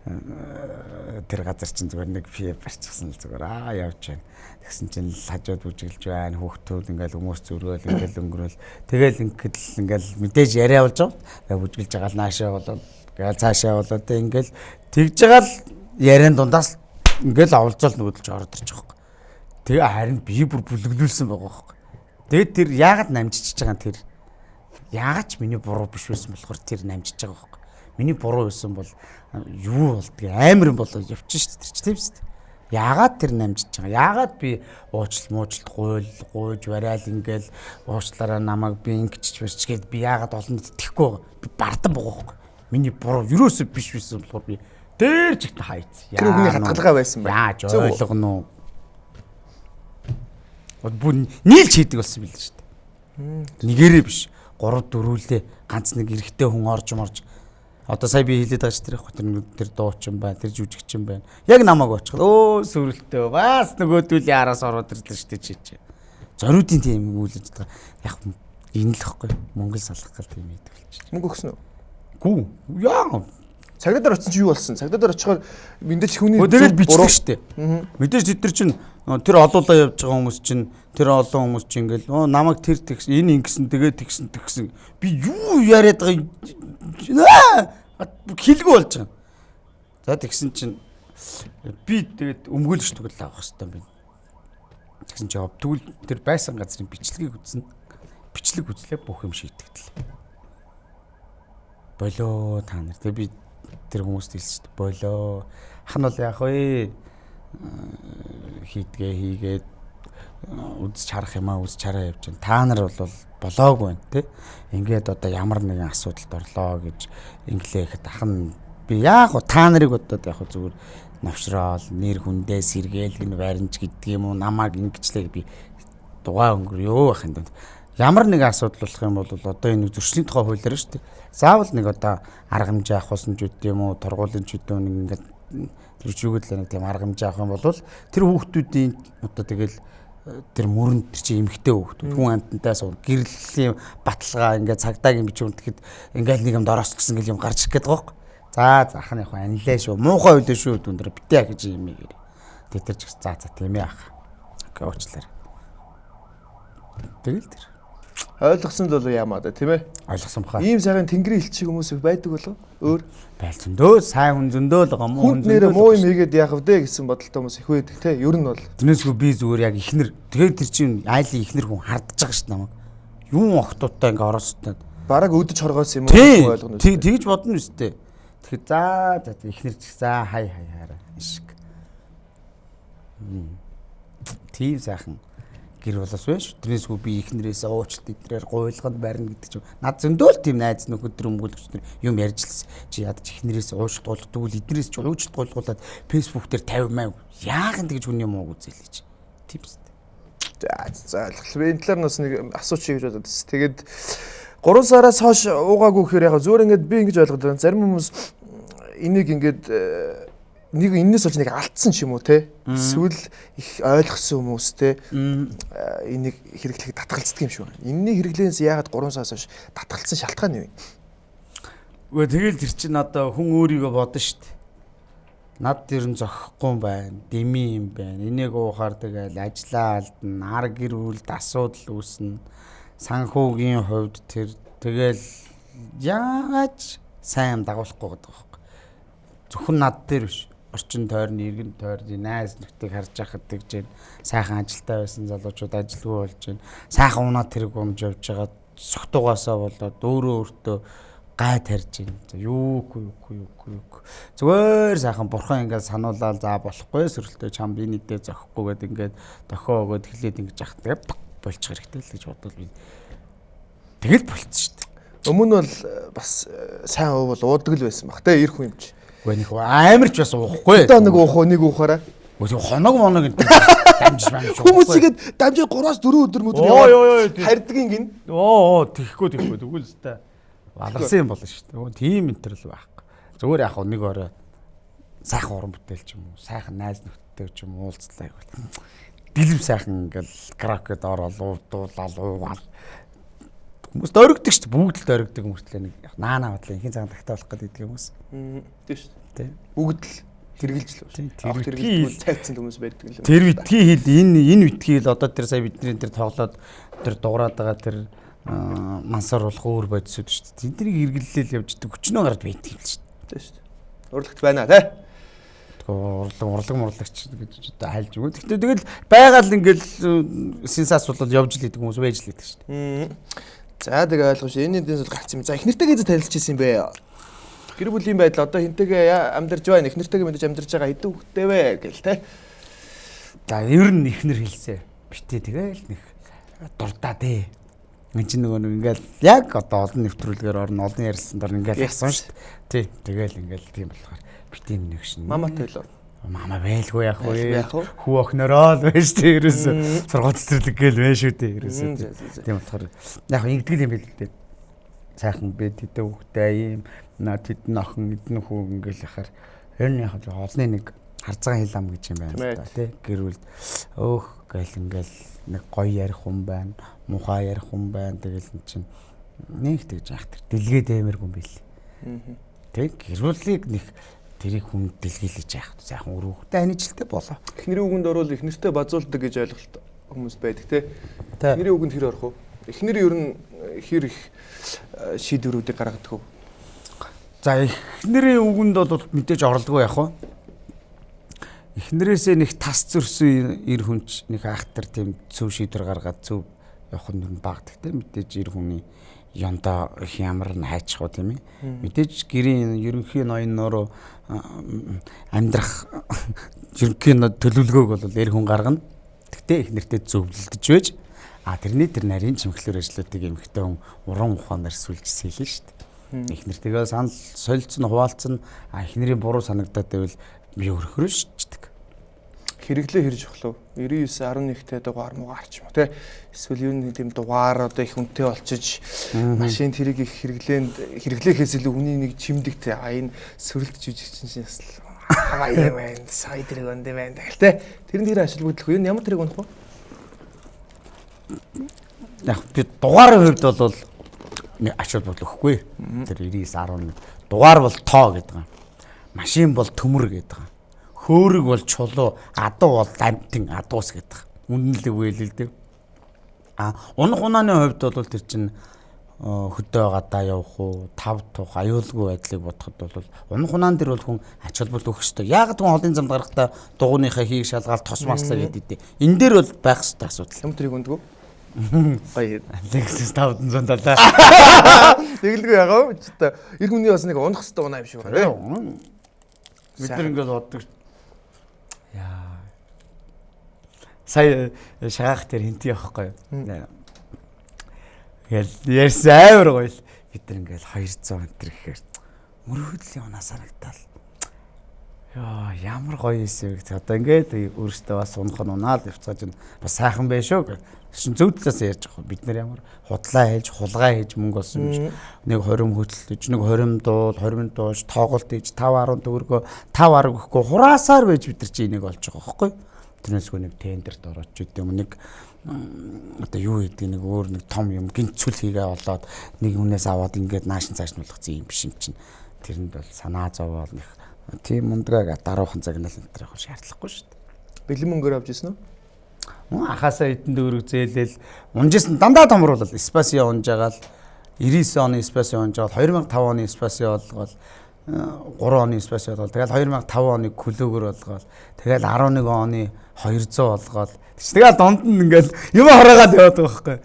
тэр газар чинь зүгээр нэг пи барьчихсан л зүгээр явж байна. Тэгсэн чинь хажууд бүжиглж байна. Хүүхдүүд ингээл хүмүүс зөрөөл ингээл өнгөрөөл. Тэгэл ингээл мэдээж яриа болж байгаа. Бүжиглж байгаа л наашаа болоод гээл цаашаа болоод тэ ингээл тэгж байгаа л яриан дундаас ингээл авалцал нүүдэлж ороод ирж байгаа. Тэгээ харин би бүр бүлэглүүлсэн байгаа байхгүй. Тэгээд тэр яагаад намжиж байгаа тэр яагаад ч миний буруу биш байсан болохоор тэр намжиж байгаа байхгүй. Миний буруу байсан бол юу болдгийг амар болоо явчих шүү дээ тийм шүү дээ. Яагаад тэр намжиж байгаа? Яагаад би уучлалт гуйж барайл ингээл уучлаараа намайг би ингэчих барьчгээд би яагаад олонд итгэхгүй байгаа? Би бардан байгаа байхгүй. Миний буруу юусоо биш байсан болохоор би дээр жигт хайц. Тэр хүний хатгалгаа байсан байна. Яаж ойлгоно уу? Бүр нийлж хийдэг болсон билээ шүү дээ. Нэгээрээ биш. 3 4-лээ ганц нэг эрэгтэй хүн орж одоо сая би хэлээд байгаа ч тэр яг тэр дуучин байна, тэр жүжигчин байна. Яг намайг очиход сүрэлтөө бас нөгөөдүүлийн араас ороод ирлээ шүү дээ чи. Зориудын тийм үйлж байгаа. Яг энэ л ихгүй. Монгол салах гал тийм хийдэг болчих. Мөнгө өгсөн үү? Гүү. Яа. Цагдаа очсон чи юу болсон? Цагдаа очихоор мэдээж хүний тэгэл бичдэг шүү дээ. Мэдээж тэд чинь тэр олуулаа явж байгаа хүмүүс чинь тэр олон хүмүүс чинь ингээл намайг тэр тэгс энэ ингэсэн тэгээд тэгсэн би юу яриад байгаа хэлгүй болж байгаа. За тэгсэн чинь би тэгээд өмгөөлж төгөл авах хэрэгтэй байна. Тэгсэн чинь тэгвэл тэр байсан газрын бичлэгийг үзнэ. Бичлэг үзлээ бүх юм шийдэгдлээ. Болоо та нар тэгээд би тэр хүмүүст хэлсэн шүү дээ. Болоо ах нь бол яах вэ? Хийгээд үзэж харах юм аа үзэж хараа явж байна. Та нар бол болоогүй байна тий. Ингээд одоо ямар нэгэн асуудалд орлоо гэж инглээхэд ах нь би яг та нарыг одоо яг зүгээр навшраал нэр хүндээ сэргээл гин баримж гэдэг юм уу намайг ингэчлээ би дугаа өнгөрөө байх юм. Ямар нэг асуудал болох юм бол одоо энэ зөрчлийн тухай хуулиар шүү дээ. Заавал нэг одоо арга хэмжээ авах болсон ч үгүй юм уу торгуулийн ч үгүй нэг ингээд зүрчүүгээд л нэг тийм арга хэмжээ авах юм бол тэр хүүхдүүдийн одоо тэгэл тэр мөрөнд тэр чи эмхтэй хүүхдүүд хүн амьтантай сур гэрлийн баталгаа ингээд цагдаагийн бичвэр тэгэхэд ингээд нэг юм дороос гэсэн гэл юм гарч ирэх гээд байгаа юм. За ах нь яг анилаа шүү. Муухай үйлээ шүү дүндэр битээ гэж юм ийм. Тэр ч за тийм ээ ах. Окей уучлаарай. Тэгэл тэр ойлгосон л болоо яамаа да тийм ээ. Ойлгосон баха. Ийм сайхан тэнгэрийн элчиг хүмүүс байдаг болов өөр байлцөндөө сайн хүн зөндөө л байгаа мó хүн нэрээ муу юм хийгээд яах вэ гэсэн бодолтой хүмүүс их байдаг те. Ер нь бол тэрнээсгүй би зүгээр яг ихнэр тэгээд тэр чинь айлын ихнэр хүн хардж байгаа шүү дээ намайг. Юун охтуудтай ингээ ороостой. бараг өдөж хоргоос юм уу ойлгоно. Тэгж бодно үстэй. Тэгэхээр за ихнэр ч за хай хараа шиг. Тийм сайхан гэр болоос байж. Тэрнээсгүй би ихнэрээс уучлалт идрээр гуйлганд барина гэдэг чинь над зөндөөл тийм найз нөхөд төр өмгөөлөгч нар юм ярьжлаа. Чи ядаж ихнэрээс уучлалт гуйлгадгүй эднэрээс ч уучлалт гуйлгуулад фэйсбүүк дээр 50 яахан тэгж хүний мууг үзээлж. Тийм үстэй. За ойлголоо. Би энэ талаар бас нэг асууч хийж бодод. Тэгээд 3 сараас хойш уугаагүй гэхээр яг зүгээр ингээд би ингэж ойлгоод байна. Зарим хүмүүс энийг ингээд нэг энэс болж нэг алдсан ч юм уу те. Эсвэл их ойлгосон хүмүүс те. Энийг хэрэглэхэд татгалздаг юм шиг байна. Энэний хэрэглээс яагаад 3 сараас хойш татгалцсан шалтгаан юу вэ? Үгүй тэгэл тэр чинь одоо хүн өөрийгөө бодно шүү дээ. Над тэр нь зохихгүй юм байна, дими юм байна. Энийг уухаар тэгэл ажиллаа алдна, ар гэр бүлд асуудал үүснэ. Санхүүгийн хувьд тэр тэгэл яаж сайн дагуулахгүй гэдэг байхгүй. Зөвхөн над дээр биш. Орчин тойрны, иргэн тойрны найз нөхдийг харж байхад тэгж сайхан ажилтаа байсан залуучууд ажилгүй болж байна. Сайхан унаад тэрэг унж явж байгаа согтуугаасаа болоод өөртөө гай тарьж байна. Юугүй. Зүгээр сайхан бурхан ингээд сануулаад за болохгүй сөрөлтөө чамд энэ идэ зохихгүйгээд ингээд дохоо өгөөд хэлээд ингэж яхах тэгээ болчих хэрэгтэй л гэж бодвол би тэгэл болцсон шүү дээ. Өмнө нь бол бас сайн уувал уудаг л байсан баг те ир хүн юм чи. Үгүй нэг амарч бас уухгүй. Одоо нэг уух. Үгүй хоног дамжиж байна шүү. Хүмүүс игээд дамжиж 3-4 өдөр мөдөр харьдгийн гин. Тэхгүй тэгвэл өстэй. Валгасан юм болно шүү дээ. Тийм энэ төр л байхгүй. Зүгээр яг нэг орой сайхан уран бүтээл ч юм уу, сайхан найз нөхдөд ч юм уу уулзлаа гэвэл бэлэм сайхан ингээл караокед орол уугаал. Хүмүүс дөрөгдөг шүү дээ. Бүгд л дөрөгдөг мөртлөө нэг наана бодлоо инхийн цагаан тагтаа болох гэдэг хүмүүс. Тийм шүү дээ. тий. Бүгд л хэрэгжилж л байна. Тэр хэрэгжилж цайцсан хүмүүс байдаг юм. Тэр битгий хэл энэ битгий хэл одоо тэр сая бидний тэр тоглоод тэр дуурайд байгаа тэр мансар болох өөр бодисуд шүү дээ. Тэднийг эргэллээл явж идэг хүчнөө гарч байдаг юм л шүү дээ. Шүү дээ. Урлагт байна тий. Урлагч гэж одоо хайлж өгөө. Гэхдээ тэгэл байгаль ингээл сенсац бол явж л идэг хүмүүс байж л идэг шүү дээ. За тэгээ ойлгомж энэ дэс гарч юм. За их нэртэйгээ танилцчихсан юм бэ? Гэр бүлийн байдал одоо хинтэйгээ амьдарч байна. Их нэртэйгээ мэдээж амьдарч байгаа хэдэн хүүхэдтэй вэ гэл те. За ер нь их нэр хэлсэ. Битээ тэгэл нэг дурдаа дээ. Энд чинь нөгөө ингээл яг одоо олон нэвтрүүлгээр орно олон ярилцсан дор ингээл ясан шүү дээ. Тий. Тэгэл ингээл тийм болохоор битээ нэг шин. Маматай л. Мама байлгүй яах вэ? Хүү охинороо л байж тээ ерөөсө. Сургууль цэцэрлэг гээл байж шүү дээ ерөөсө. Тийм болохоор яг ингэдэг юм байл дээ. Сайхан бед хэдэ хүүхдээ юм наад хэдэн охин эдэн хүү ингээл яхаар ер нь яг олны нэг харцаан хил ам гэж юм байна л да тий. Гэрүүлд өөх гээл ингээл нэг гоё ярих хүн байна, мухаа ярих хүн байна. Тэгэл эн чинь нэг тэгж яах тэр дэлгээ дэмэргүй юм бэл. Тэг гэрүүлийг нэг тэрийг хүн дэлгээлж яах. Сайхан өрөөхтэй анижилтэй болоо. Эхнэрийн үгэнд орвол эхнэртэй базуулдаг гэж ойлголт хүмүүс байдаг тий. Эхнэрийн үгэнд хэр орох вэ? Эхнэр ер нь хэр их шийдвэрүүдийг гаргадаг вэ? За эхнэрийн үгэнд бол мэдээж орлого яах вэ? Эхнэрээсээ нэг тас зөрсөн эр хүнч нэг ахтар тийм зөв шийдвэр гаргаад зөв явах нь багт гэхдээ мэдээж эр хүний ёндоо ямар н хайчих уу тийм ээ. Мэдээж гэрийн ерөнхий ноён нөрөө амьдрах ерөнхий төлөвлөгөөг бол эр хүн гаргана. Гэхдээ их нэртэй зөвлөлдөж байж тэрний тэр нарийн чимхлэр ажлуудыг эмхтэй хүн уран ухаанаар сүлжсэн хэлнэ шүү дээ. Их нэртэйгээ санал солилцсон хуваалцсан их нэрийн буруу санагдаад байвал би өрхөрөө шиждэг. Хэрэглээ хэрж охлоо 99 11-тэй дугаар муугаарч юм те. Эсвэл юу нэг тийм дугаар одоо их үнэтэй болчиж машин тэрийг их хэрэглээхээс илүү хүний нэг чимдэгтэй энэ сөрөлдөж үжигчин чинь бас хаваа юм байна. Сая тэрэг өндөө байна гэл те. Тэрэн дээр ашиглагдах юу ямар тэрэг унах вэ? Яг би дугаарын хувьд бол ачаал бодлохгүй. Тэр 99 11 дугаар бол тоо гэдэг юм. Машин бол төмөр гэдэг юм. Хөөрөг бол чулуу, адуу бол амтэн адуус гэдэг. Үнэнлэг үйл л дээ. Унах унааны хувьд бол тэр чинь хөдөө гадаа явах уу, тав тух аюулгүй байдлыг бодоход бол унах унаан дээр бол хүн ач холбогдол өгөх ёстой. Яг тэгвэл холын замд гарахдаа дугууныхаа хийг шалгаал тос маслаа гэдэг. Энэ дээр бол байх ёстой асуудал. Юм тэрийг өндгөө. Гоё. Lexus 500 далаа. Тэгэлгүй ягаа. Чи эр хүний бас нэг унах ёстой унаа юм шиг байна. Бид нар ингээд боддог. Яа. Сая шагаах тэр хинти явахгүй юу? Тэгэл ярьсан амар гоё л бид нар ингээд 200 метр гэхээр мөрөөдлийн унаа санагдал. Яа, ямар гоё эсвэг. Одоо ингээд өөрөөсөө бас унах нь унаад явцгааж нь бас сайхан байх шүү. Шин зөв талаас ярьж байгаа. Бид нар ямар худлаа хийж, хулгай хийж мөнгө олсон биш. Нэг 20 хөдөлж, нэг 20 дуул, 20 дууш, тоглолт хийж 5-10 төгрөгөө 5 гэхгүй хураасаар байж бид нар чи энийг олж байгаа байхгүй. Тэрнээсгүй нэг тендерт ороод ч үгүй нэг одоо юу гэдэг нэг өөр нэг том юм гинцүүл хийгээ олоод нэг хүнээс аваад ингээд наашин цааш нь болгоцсон юм биш юм чинь. Тэрэнд бол санаа зовоол нэг тийм мундраг даруухан загнаал энэ төр явах шаардлагагүй шүү дээ. Бэлэн мөнгөөр авч ирсэн үү? Ахаасаа эдэн дөрөв зээлэл унжсэн дандаа томруулал Спасио унж байгаа л 99 оны Спасио унж байгаа 2005 оны Спасио болгоол 3 оны Спасио болгоол тэгэл 2005 оны Клөгөр болгоол тэгэл 11 оны 200 болгоол тэгэл донд нь ингээл юм хороогаад яваад байгаа байхгүй.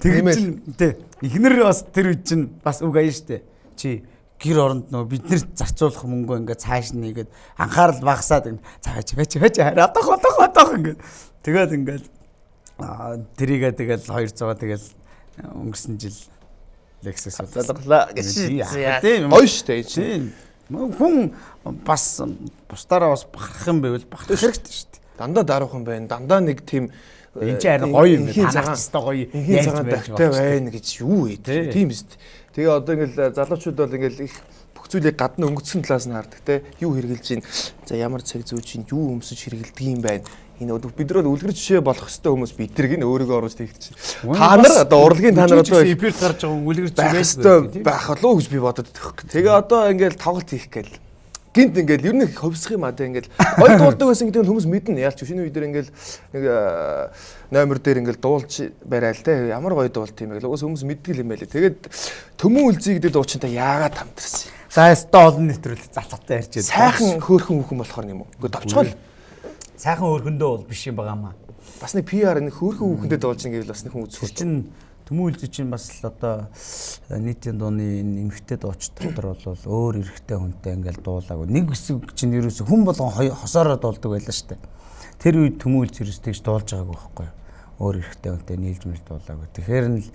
Тэг чинь тий эхнэр бас тэр үе чинь бас үг аяа штэ чи гэр оронд нөө бид нэр зарцуулах мөнгөө ингээд цааш нь нэгээд анхаарал багасаад цааш хараа одоох ингээд тэгээд ингээд тэрийгээ тэгэл 200 тэгэл өнгөрсөн жил Lexus залглаа гэж тийм гоё штэ чинь хүн бас бусдаараа бас бахарх юм байвал бахарх хэрэгтэй штэ дандаа даруухан байна дандаа нэг тийм энэ ч харин гоё юм байна танах хэвээр гоё яаж тавтай байна гэж юу вэ тийм биз. Тэгээ одоо ингээл залуучууд бол ингээл их бүх зүйлийг гадна өнгөцсөн талаас нь хардаг те юу хэрглэж чинь за ямар цаг зүй чинь юу өмсөж хэргэлдэг юм байна. Энэ бид нар үлгэр жишээ болох хэвээр хүмүүс бидрэг нь өөрийгөө оруулж тэгчих чинь. Та нар одоо урлагийн та нар одоо эфирт гарч байгаа үлгэр жишээ байх болов уу гэж би бодод өгөх. Тэгээ одоо ингээл тоглолт хийх гээл гинт ингээл ер нь хөвсөх юм аа те ингээл гоё дуулдаг байсан гэдэг нь хүмүүс мэднэ. Яалч шинэ үе дээр ингээл нэг номер дээр ингээл дуулж барайл те ямар гоё дуулт юм бэ. Угаас хүмүүс мэддэг юм байлээ. Тэгээд төмөн үлзий гэдэг дуучинтай яагаад хамтарсан юм? За яста олон нэвтрүүлэг залуутай ярьж байна. Сайхан хөөрхөн хүүхэн болохоор юм уу? Гэхдээ товчгоол. Сайхан өргөндөө бол биш юм байгаамаа. Бас нэг PR нэг хөөрхөн хүүхэндээ дуулж нэгэвэл бас нэг хүн үзэх. Чин төмөн үлзий чинь бас л одоо нийтийн дууны эмхтэй дууч дотор бол өөр эрэгтэй хүнтэй ингээл дуулаагүй. Нэг хэсэг чинь ерөөсө хүн болгон хосоороо дуулдаг байлаа штэ. Тэр үед төмөн үлзий ерөөс тэгж дуулж байгаагүй байхгүй юу? Өөр эрэгтэй хүнтэй нийлж мэл дуулаагүй. Тэгэхээр нь л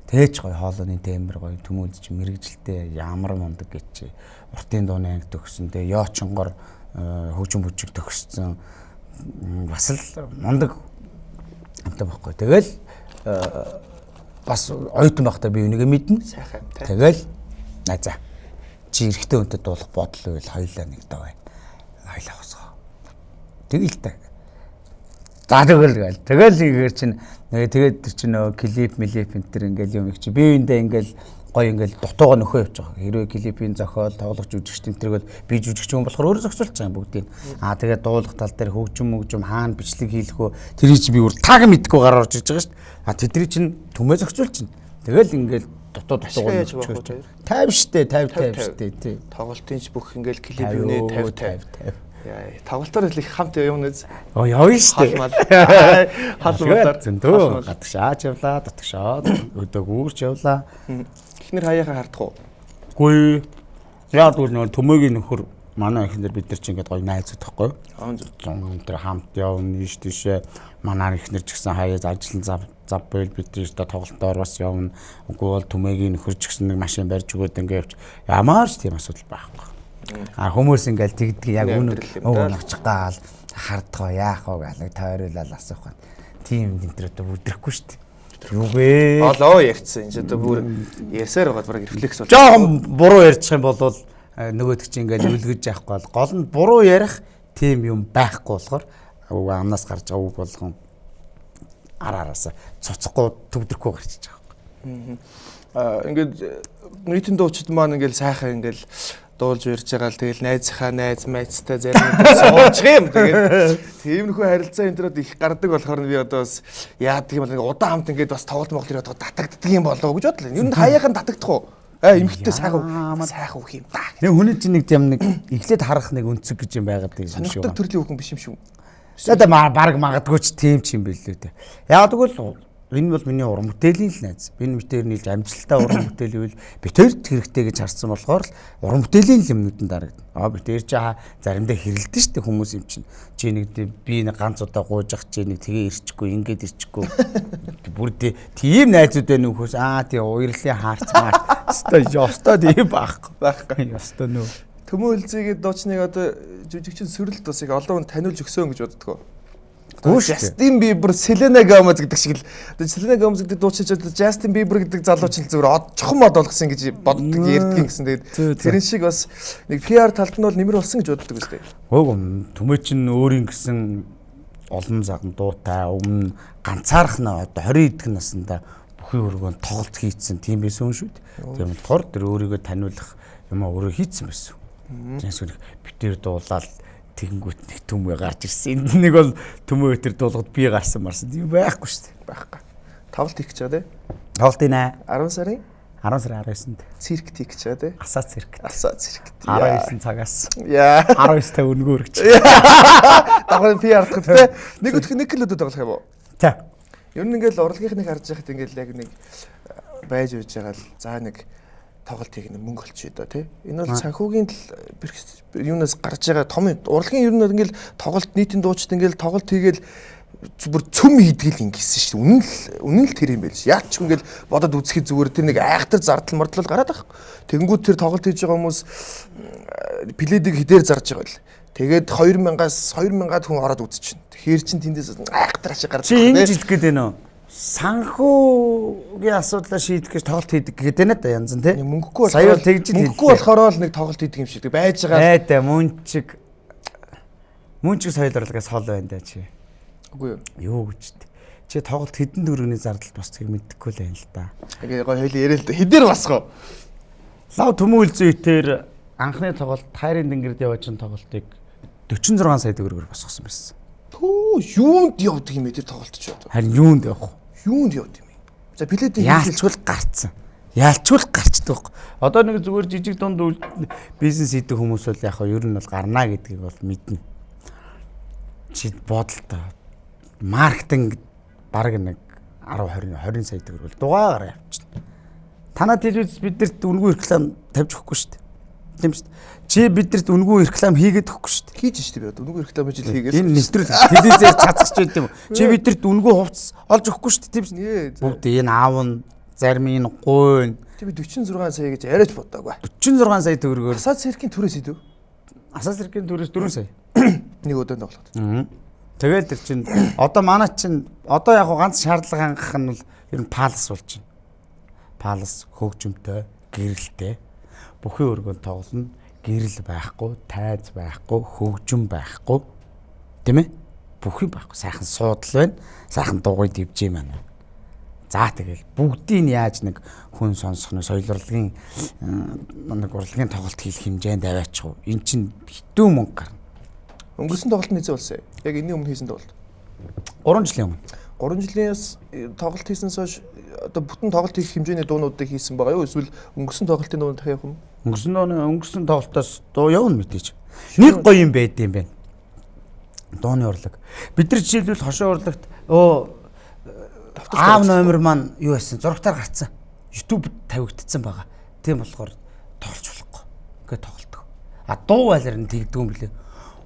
тээж гоё хоолойны тембер гоё төмөн үлзий чинь мэрэгжилтэй ямар мундаг гэж уртын дууны анги төгсөн. Тэгээ яочонгор хөгжим бүжиг төгссөн. Бас л мундаг амтай байхгүй. Тэгэл бас ойтон байхдаа би үнийгээ мэднэ. Сайхан амтай. Тэгэл за чи эрэгтэй хүнтэй дуулах бодол байвал хоёлаа нэг даа байна. Хоёлаа хосгоо. Тэгэл та. За тэгэл игээр чинь тэгээд тэр чинь клип энэ төр ингээл юм их чи би үндэ ингээл гоё ингээл дутуугаа нөхөө явж байгаа. Хэрвээ клипийн зохиол, тоглох жүжигч тентэрэг бол би жүжигч юм болохоор өөрөө зохицуулж байгаа юм бүгдийг. Тэгээд дуулах тал дээр хөгжим хаана бичлэг хийлэх вэ? Тэрийг чи би бүр таг мэдгүй гараар орж иж байгаа шүү дээ. Тэдний чинь түмээ зохицуулж чинь. Тэгэл ингээл дутуугаа 50 штэ 50 штэ тий. Тоглолтын ч бүх ингээл клип юуны 50. Яа, тоглолтоор их хамт явна үз. Явна штэ. Халмалаар зөндөө гадагшаач явлаа, дотгошоод өдөг үүрч явлаа. Эхнэр хаяахан хардах уу? Үгүй. Яг л нөр төмөөгийн нөхөр манай эхнэр бид нар чи ингээд гоё найзууд тахгүй. Тэр хамт явна ийш тийшээ манай эхнэр ч гэсэн хаяа ажил зав байл бид тэр тоглолтоор бас явна. Үгүй бол төмөөгийн нөхөр ч гэсэн нэг машин барьж өгөөд ингээд явж ямар ч тийм асуудал байхгүй. Хүмүүс ингээл тэгдэг яг үнэ ночгаал хардгаа яах вэ гэх нэг тойруулаад асуух байна. Тим энтрэтэ бүдрэхгүй шүү дээ. Юу вэ? Олоо ярьцсан. Энд одоо бүр ярьсаар байгаа баг рефлекс болж. Жохон буруу ярьчих юм бол нөгөөдөг чи ингээл үлгэж яахгүй бол гол нь буруу ярих тим юм байхгүй болохоор амнаас гарч байгаа үг болгон араас цоцохгүй төвдөрхгүй гарч иж байгаа. Ингээд нийтийн дуучид маань ингээл сайхан ингээл дуулж ярьж байгаа л тэгэл найзынхаа найз майцтай зарим суучих юм. Тэгээд тиймэрхүү харилцаа энэ төрөд их гардаг болохоор би одоо бас яадаг юм бол удаан хамт ингээд бас тоглолт моглол ирээд татагддаг юм болоо гэж бодлоо. Юу н хаяахан татагдах уу? Эмхтэй сайхан үг юм да. Нэг хүний чинь нэг юм нэг эхлээд харах нэг өнцөг гэж юм байгаад юм шүү. Сонирхдаг төрлийн хүн биш юм шүү. За баг магадгүй ч тийм ч юм билүү дээ. Яг тэгвэл энэ бол миний уран бүтээлийн л найз. Би энэ мэтээр нийлж амжилттай уран бүтээл ивэл битэрд хэрэгтэй гэж харсан болохоор л уран бүтээлийн юмнуудад дарагдана. Битэр чи заримдаа хэрэлдэн шүү дээ хүмүүс юм чинь. Чи нэг би нэг ганц удаа гууж ах чи нэг тэгээ ирчихгүй, ингээд ирчихгүй. Бүр тийм найзууд байна нөхөөс тий уярлын хаарцмаар. Ёстой тийм байхгүй. Ёстой нөө. Төмөн үлзийгээд дуучныг одоо жүжигчин сөрөлт бас их олон хүн таниулж өгсөн гэж боддгоо. Justin Bieber, Selena Gomez гэдэг шиг л Selena Gomez гэдэг дуучин ч Justin Bieber гэдэг залуучин зүгээр чухам мод болгосон гэж боддог ярьдгийн гэсэн. Тэгээд тэрэн шиг бас нэг PR талд нь бол нэмэр болсон гэж боддог үстэй. Гүйг төмөө чин өөрийн гэсэн олон заган дуутай өмнө ганцаарх нь одоо 20 эдгэн наснда бүхий өргөнд тоглолт хийцэн тийм байсан шүү дээ. Тийм болохоор тэр өөрийгөө таниулах юм өөрөө хийцэн байсан. Тэрнээс битэр дуулаад тэгэнгүүт нэг төмөө гарч ирсэн. Энд нэг бол төмөө өтер дуулахад би гарсан марсан. Тийм байхгүй шүү дээ. Байхгүй. Тоглолт хийх гэж байгаа те. Тоглолтийнэ. 10 сарын 19-нд циркт хийх гэж байгаа те. Асаа циркт. 19 цагаас. Яа. 19-та өнгөөр гэж. Дагвар PR ардах те. Нэг өдөх нэг л өдөө тоглох юм уу? За. Ер нь ингээл урлагийнхыг харж байхад ингээл яг нэг байж үж байгаа л за нэг тоглолт хийх нэг мөнгө олчих доо тий. Энэ бол санхүүгийн юунаас гарч байгаа том урлагийн ер нь ингээл тоглолт нийтийн дуучид ингээл тоглолт хийгээл бүр цөм хийдгэл ингэсэн шүү дээ. Үнэн л тэр юм байл ш. Яач ч ингээл бодоод үзэхэд зүгээр тэр нэг айхтар зардал мордлол гараад байх. Тэгэнгүүт тэр тоглолт хийж байгаа хүмүүс пледийг хідээр зарж байгаа л. Тэгээд 2000-аас 2000-аад хүн ороод үзчихнэ. Тэгэхээр чин тэндээс айхтар ашиг гарч байгаа. Чи ингэж хэлэх гээд байна уу? Санхүүгийн асуудлаа шийдэх гэж тоглолт хийдэг гэдэг байна да янз нь тий. Мөнгөгүй сая тэгж мөнгөгүй болохоор л нэг тоглолт хийдэг юм шиг байж байгаа. Да мөнчиг соёл урлагаас хол байна да чи. Үгүй юу гэж тий. Чи тоглолт хэдэн төгрөгийн зардал босдгийг мэдхгүй л байна л да. Тэгээ гоё хоёул яриа л да. Хэдээр басгоо. Лав төмөн үлзий үтээр анхны тоглолт хайрын тэнгэрд явж байгаа тоглолтыг 46 сая төгрөгөөр босгосон байсан. Төө юунд явдаг юм бэ тэр тоглолт ч одоо. Харин юунд явах вэ? Юунд явд юм бэ? За билетийн Яалчвал гарцсан. Яалчвал гарчдаг. Одоо нэг зүгээр жижиг дунд бизнес хийдэг хүмүүс бол яг ер нь бол гарна гэдгийг бол мэднэ. Чи бодолтой. Маркетинг бараг нэг 10 20 сая төгрөг дугаагаар явчихна. Танаа телевиз бидэрт үнгүй реклам тавьж өгөхгүй шүү дээ. Тийм шүү дээ. Чи бидэрт үнгүй реклам хийгээд өгөхгүй шүү дээ. хийж штеп яа. Үнгүй реклам хийж хийгээс. Энэ нэвтрэл телевизээр цацгч байд юм. Чи бидэрт үнгүй хувцас олж өгөхгүй шүү дээ. Тийм шүү дээ. Бүгд энэ аав нь зарим энэ гуйн. Чи би 46 сая гэж яриач бодоагүй. 46 сая төгрөгөөр Асаад циркийн түрээс идэв. Асаа циркийн төрөөс 4 сая. Нэг өдөөнд тоглоод. Тэгэл тэр чин одоо манай чин одоо яг ганц шаардлага хангах нь бол ер нь палас болж байна. Палас хөгжимтэй, гэрэлтэй бүхэн өргөнд тоглоно. Гэрэл байхгүй, тайз байхгүй, хөгжим байхгүй. Тийм ээ? Бүхэн байхгүй. Сайхан суудал байна. Сайхан дугуй дивж юм байна. За тэгэл бүгдийг яаж нэг хүн сонсох нь соёлын нэг урлагийн тоглолт хийх хэмжээнд аваачих уу? Эн чин хитүү мөнгө гарна. Өнгөрсөн тоглолт нийцээ болсон. Яг энэний өмнө хийсэн тоглолт. 3 жилийн өмнө. 3 жилээс тоглолт хийснээс хойш одоо бүтэн тоглолт хийх хэмжээний дуунуудыг хийсэн байгаа юу? Эсвэл өнгөрсөн тоглолтын дуунууд дахиад явах юм? Өнгөрсөн тоглолтоос дуу явна мэдээж. Нэг гоё юм байд юм байна. Дууны урлаг. Бид нар жишээлбэл хошоо урлагт аав номер маань юу байсан? Зурагтаар гарцсан. YouTube тавигдсан байгаа. Тийм болохоор тоглож болохгүй. Ингээд тоглолдог. А дуу байлаар нь тэгдэг юм блэ.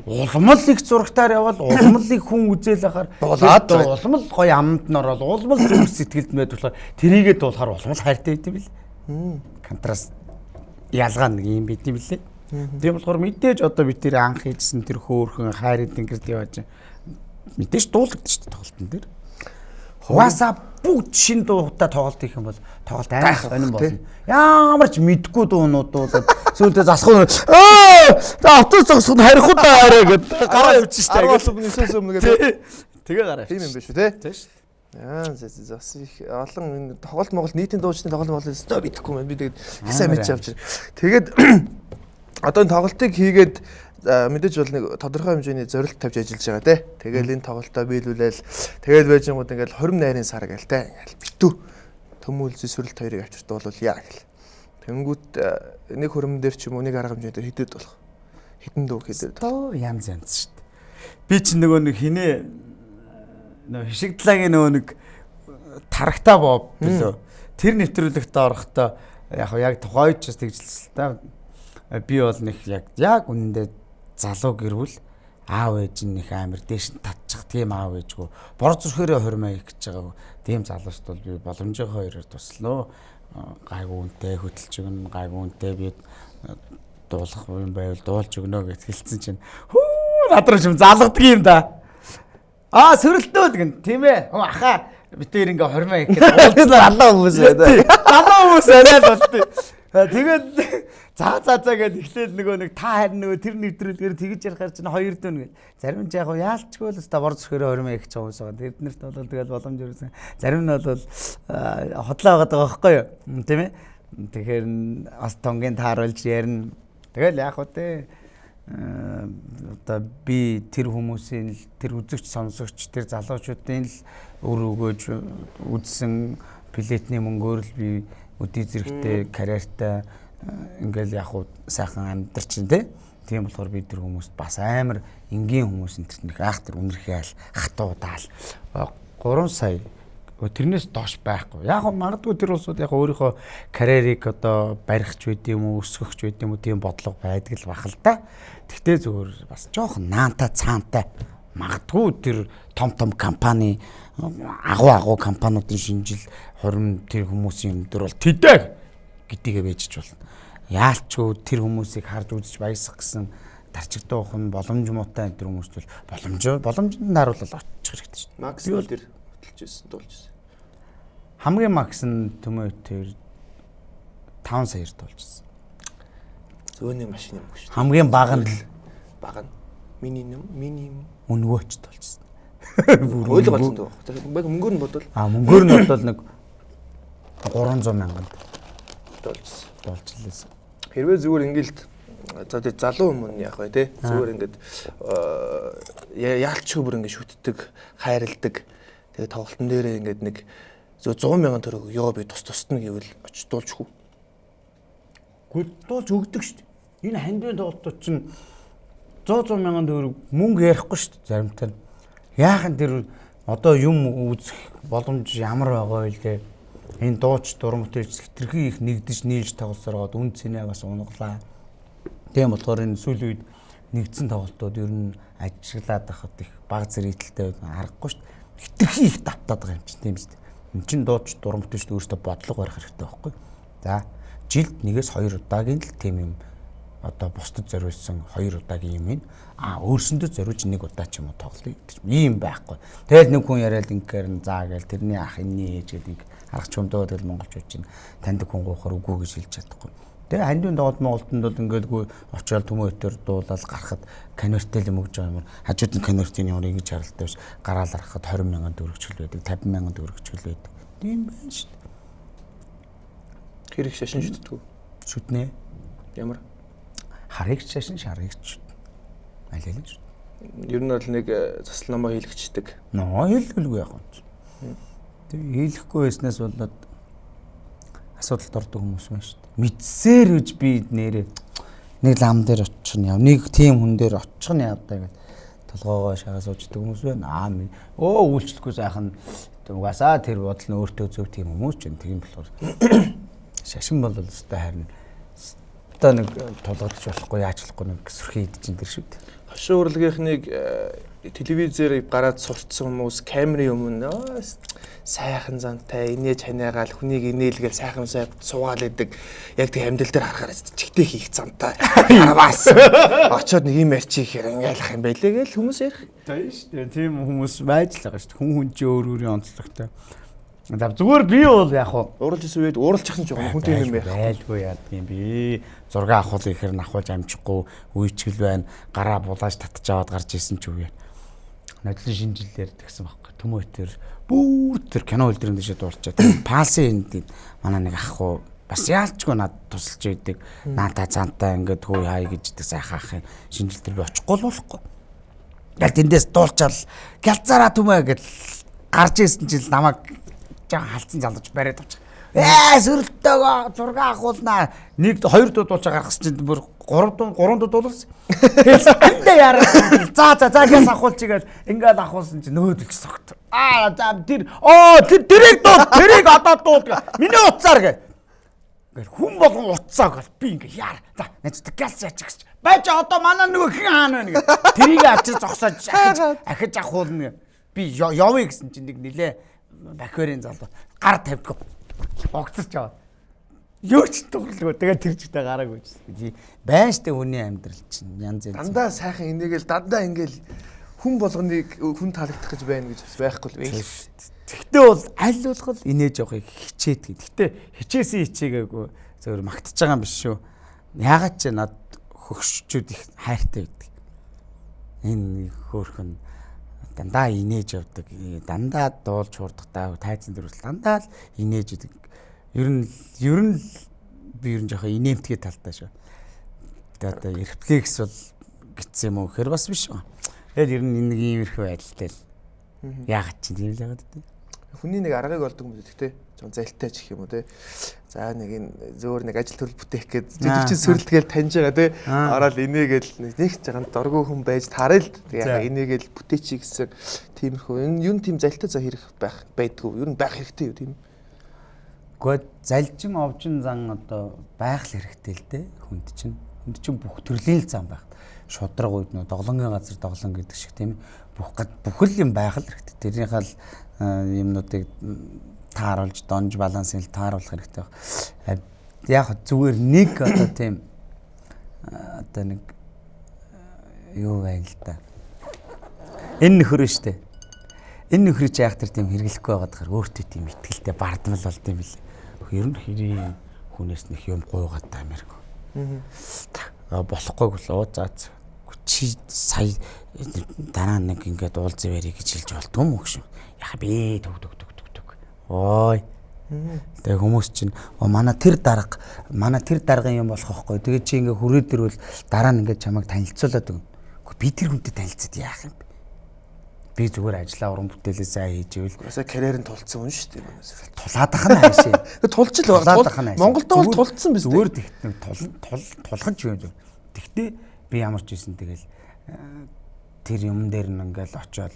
Улмал их зурагтаар явбал улмал их хүн үзэл ахаар улмал гоё аманд н ороод улмал зүг сэтгэлд мэд болохоор тэрийгээ дуулахаар улмал хайртай байт юм бэл. Контраст ялгаа нэг юм байт юм блэ. Тийм болохоор мэдээж одоо бид тэр анх хийжсэн тэр хөөхөн хайрын тэнгэрд явж мэдээж дуулагдчих шүү дээ тоглолтын дээр. WhatsApp бүгд шин дуутай тоглолт хийх юм бол тоглолт амар сонирн болно. Ямар ч мэдгүй дуунууд дуулаад сүүлдээ засах нь автобус зогсох нь харихгүй даарэ гэдэг гараа явчих штэ. 10-аас өмнө 9-өөс өмнө гэдэг. Тэгээ гараа. Тийм юм биш үү те? Тийм шүү. Яа зас их олон энэ тоглолт Монгол нийтийн дуучны тоглолт өстой бидэхгүй маань би тэгээд их сайн мэдж авч. Тэгээд одоо энэ тоглолтыг хийгээд мэдээж бол нэг тодорхой хэмжээний зорилт тавьж ажиллаж байгаа те. Тэгэл энэ тоглолтоо биелүүлээл тэгэл байж гот ингээл 20 найрын сар гээл те. Ингээл битүү төмүүлзээ сүрэлт хоёрыг авчирт бол яа гэл. Тэнгүүт нэг хөрмөн дээр ч юм уу нэг арга хэмжээгээр хидэд болох. Хитэн дүү хидэд. Тоо янз янз шүү дээ. Би ч нөгөө нэг хинээ нөгөө хишигдлагийн нөгөө нэг тарагтаа боо билүү. Тэр нэвтрүүлэгт орохдоо яг тухайч тэгжилсэн та. Би бол нэг яг үнэндээ залуу гэрвэл аав ээж нь их амир дээш нь татчих тийм аав ээжгүй бор зүрхээрээ хормоо их гэж байгааг тийм залууст бол би боломжийн хоёроор туслаа гайгүй үнтэй хөдөлж өгнө гайгүй үнтэй би дуулах юм байвал дуулж өгнө гэж хэлсэн чинь хөө надруу юм залгадаг юм да сөрөлтөө гэн тийм ээ аха битээр ингээ хормоо их гэж залуу хүмүүс байна залуу хүмүүс арай л болтой тэгээд за гэд эхлээл нөгөө нэг та харин нөгөө тэр нэвтрүүлгээр тэгж ярихаар чинь 2 дөн гэл. Зарим нь яг яалчгүй л өста бор зүрхээрээ хормоо их ч хүмүүс байгаа. Тэднэрт бол тэгэл боломж өрсөн. Зарим нь бол хотлоо байгаа байхгүй юу? Тийм ээ. Тэгэхээр бас тонгийн тааруулж ярина. Тэгэл яг уу те одоо би тэр хүмүүсийн тэр үзэгч сонсогч тэр залуучуудын л өр өгөөж үзсэн билетний мөнгөөр л би өдий зэрэгтэй карьертай ингээл яг уу сайхан амьдарч чинь тийм болохоор би тэр хүмүүст бас амар энгийн хүмүүс энтерт нэг айхтар үнэрхэл хатуудаал 3 сая тэрнээс доош байхгүй. Яг магадгүй тэр улсууд яг өөрийнхөө карьерийг одоо барихч байд юм уу өсгөхч байд юм уу тийм бодлого байдаг л бах л да. Тэгтээ зүгээр бас жоохон наантай цаантай магадгүй тэр том компани агуу компаниудын шинжил хорим тэр хүмүүсийн өдөр бол тэдэг гэдгийг бэжж болно. Яалчгүй тэр хүмүүсийг харж үзэж баясах гэсэн тарчигдаа уух нь боломж муутай энэ хүмүүст бол боломжнд харуулал очих хэрэгтэй шүү дээ. Макс дээр хөтлж ирсэн дуулж ирсэн. Хамгийн макс нь төмөө тэр 5 саяар дуулж ирсэн. Зөөний машин юм шүү дээ. Хамгийн бага нь мини өнгөөч дуулж ирсэн. Ойлго болсон дөө. Тэгэхээр мөнгөөр нь бодвол мөнгөөр нь бодвол нэг 300 мянганд дуулж ирсэн. Дуулж илээсэн. Хэрвээ зүгээр ингээл за тий залуу хүмүүс яах вэ те зүгээр ингээд яалчгүй бүр ингээд шүтдэг, хайрладаг. Тэгээ тоглолтын дээрээ ингээд нэг зөв 100,000 төгрөг ёо би тус нь гэвэл очиж дуулчихгүй. Дуулж өгдөг шүү дээ. Энэ хандивын тоглолтууд чинь 100,000 төгрөг мөнгө ярихгүй шүү дээ заримтай. Яахан тэр одоо юм үзэх боломж ямар байгаа вэ лээ. Энэ дууч дурамт хэлж хитрхи их нэгдэж нийлж тоглосороод үн цэнэ бас унглаа. Тийм болохоор энэ сүүлийн үед нэгдсэн тоглолтууд ер нь ажиглаад байхад их баг зэрэгтэй харахгүй шүү дээ. Хитрхи их давтаад байгаа юм чинь тийм шүү дээ. Энд чинь дууч дурамт шүү дээ өөртөө бодлого барих хэрэгтэй байхгүй. За жилд 1-2 удаагийн л тийм юм одоо бусдад зориулсан 2 удаагийн юм ин өөрсөндөө зориулж 1 удаа ч юм уу тоглоё гэж ийм байхгүй. Тэгэл нэг хүн яриад ингээр нь заа гээл тэрний ах энэний ээж гэдэг аргач хүмдөө тэгэл монголчууд чинь таньдаг хүн гоохоор үгүй гэж хэлж чадахгүй. Тэгээ хандивын тоглолт Монголд бол ингээдгүй очиод төмөөтөр дуулаад гарахад конвертэл юм өгж байгаа юм. Хажууд нь конвертийн ямар ингэж харалтай биш. Гараал арахад 20,000 төгрөгчл байдаг, 50,000 төгрөгчл байдаг. Тийм байна шүү дээ. Хэрэг шашин шүтдэг. Шүтнэ. Ямар? Харыг шашин шарыг шүт. Алиалаа шүү. Ер нь бол нэг засал намаа хийлгчдэг. Ноо хийлгэлгүй яах вэ? Тэг хийлэхгүй байснаас болоод асуудалд ордог хүмүүс байна шүү дээ. Мэдсээр үж би нэрээ нэг лам дээр очих нь яв. Нэг тийм хүн дээр очих нь явдаа гэж толгоогоо шахаа суучдаг хүмүүс байна. Үйлчлэхгүй сайхан угаасаа тэр бодол нь өөртөө зөв тийм хүмүүс ч юм. Тийм болохоор шашин бол өстой харин одоо нэг тулгадж болохгүй яаж болохгүй нэг сүрхий идэж ин дэр шүү дээ. Хошин урлагийнхныг телевизээр гараад сурцсан хүмүүс камерын өмнө сайхан зантай инээж ханаагаал хүнийг инээлгээл сайхан суугаал идэг яг тэг амьдрал дээр харахаар чигтэй хийх зантай арваас очоод нэг юм ярьчих ихээр ингээл юм байлээ гэж хүмүүс ярих. Тийм шүү дээ. Тийм хүмүүс байж л байгаа шүү дээ. Хүн чи өөр өөрийн онцлогтой. Зүгээр би бол яг уу уралж исэн үед уралж ахсан ч хүнтэй юм байх. Байлгүй яадаг юм би. Зураг авах ихээр авахж амжихгүй үйчгэл байна. Гараа булааж татж аваад гарч исэн ч үгүй. Нодлын шинжилээр тэгсэн байхгүй. Төмөөтөр бүр тэр кино хөл дөрөнд дэше дуурчаад пасын энд манай нэг ах уу бас яалчгүй над тусалж идэг. Наата цаантаа ингээд хөө хай гэж идэг сайхан ах шинжил дээр би очихгүй болохгүй. Яг тэндээс дуулчаал гялцаараа түмээ гэж гарч исэн чинь намайг жаа халдсан залууч бариад авчих. Сүрэлтэйгөө зураг авахулнаа. 1 2 дууд дуулж гаргах чинь бүр 3 дууд дуулсан. Тэгээс амтаа яараа. За гээс авахулч игээл ингээд авахулсан чинь нөөдөлж согт. За тэрийг дууд тэрийг одоо дууд. Миний утсаар гэ. Ингээл хүн болгон утсаа гэл би ингээ яар. За нэцдэг гээс яачих гэж. Байж одоо манай нөгөө хэн хаана вэ гэ. Тэрийг авчиж зогсоож ахиж авахулна. Би явъя гэсэн чинь нэг нилээ бактерийн залуу гар тавьдгүй. Огцорч аваад. Юу ч тоглолгүй. Тэгээд тэр чигтээ гарааг үүссэн. Байна штэ хүний амьдрал чинь янз янз. Дандаа сайхан инээгээл дандаа ингээл хүн болгоныг хүн таалагдах гэж байна гэж байхгүй л байх шүү дээ. Тэгтээ бол аль болох инээж явахыг хичээд. Тэгтээ хичээсэн хичээгээгүй зөвөр магтаж байгаа юм биш шүү. Яагаад ч над хөгшчүүд их хайртай байдаг. Энэ хөөхөн дандаа инээж явдаг. Дандаа дуулж хурдахтаа тайзан дөрвөл дандаа л инээж идэг. Ер нь би ер нь жоохон инээмтгээ талтай шүү. Тэгээд одоо рефлекс бол гитсэн юм уу гэхээр бас биш үү. Тэгээд ер нь нэг иймэрхүү байдалтай л. Яагаад ч тийм л яагаад гэдэг. Хүний нэг аргыг олдог юм гэдэг те. Жон зайлтай ч гэх юм уу те. За нэг энэ зөөр нэг ажил төрөл бүтээх гээд жижигчин сүрэлтгээл таньж байгаа те. Ороод инээгээл нэг жагаан доргоо хүн байж таарай л. Яг инээгээл бүтээчий гэсэн тиймэрхүү. Энэ юу тийм зайлтай за хэрэг байх байдгүй. Ер нь байх хэрэгтэй юу тийм. Гэхдээ залжин овжин зан одоо байх л хэрэгтэй л дээ. Хүнд чинь бүх төрлийн л зан байх. Шудраг үед нөө доглонгийн газар доглон гэдэг шиг тийм бүх л юм байх л хэрэгтэй. Тэрнийхээ л юмнуудыг тааруулж донж балансыг тааруулах хэрэгтэй байна. Яг зүгээр нэг одоо тийм одоо нэг юу байна л да. Энэ нөхөр нь штэ. Энэ нөхрийг яах тэр тийм хэрэглэхгүй байгаад хар өөртөө тийм ихтгэлтэй бардмал болд юм билээ. Ер нь хэрийн хүнээс нэг юм гуйгаад таамааргүй. Болохгүй л заац. Чи сая дараа нэг ингээд уулзъя гэж хэлж болдгүй юм шүү. Яха би төг. Ой. Тэгээ хүмүүс чинь манай тэр даргын юм болох байхгүй. Тэгээ чи ингээ хүрээд ирвэл дараа нь ингээ чамайг танилцуулаад өгнө. Гэхдээ би тэр хүнтэй танилцаад яах юм бэ? Би зүгээр ажиллаа уран бүтээлээ сайн хийж ивэл Угаасаа карьер нь тулцсан хүн шүү дээ. тулаад ах нь хаашаа. Тулж л байна. Монголд бол тулцсан биз зүгээр тэгтэн тулхан ч юм. Тэгтээ би ямар ч байсан тэгэл тэр юм дээр нь ингээл очиод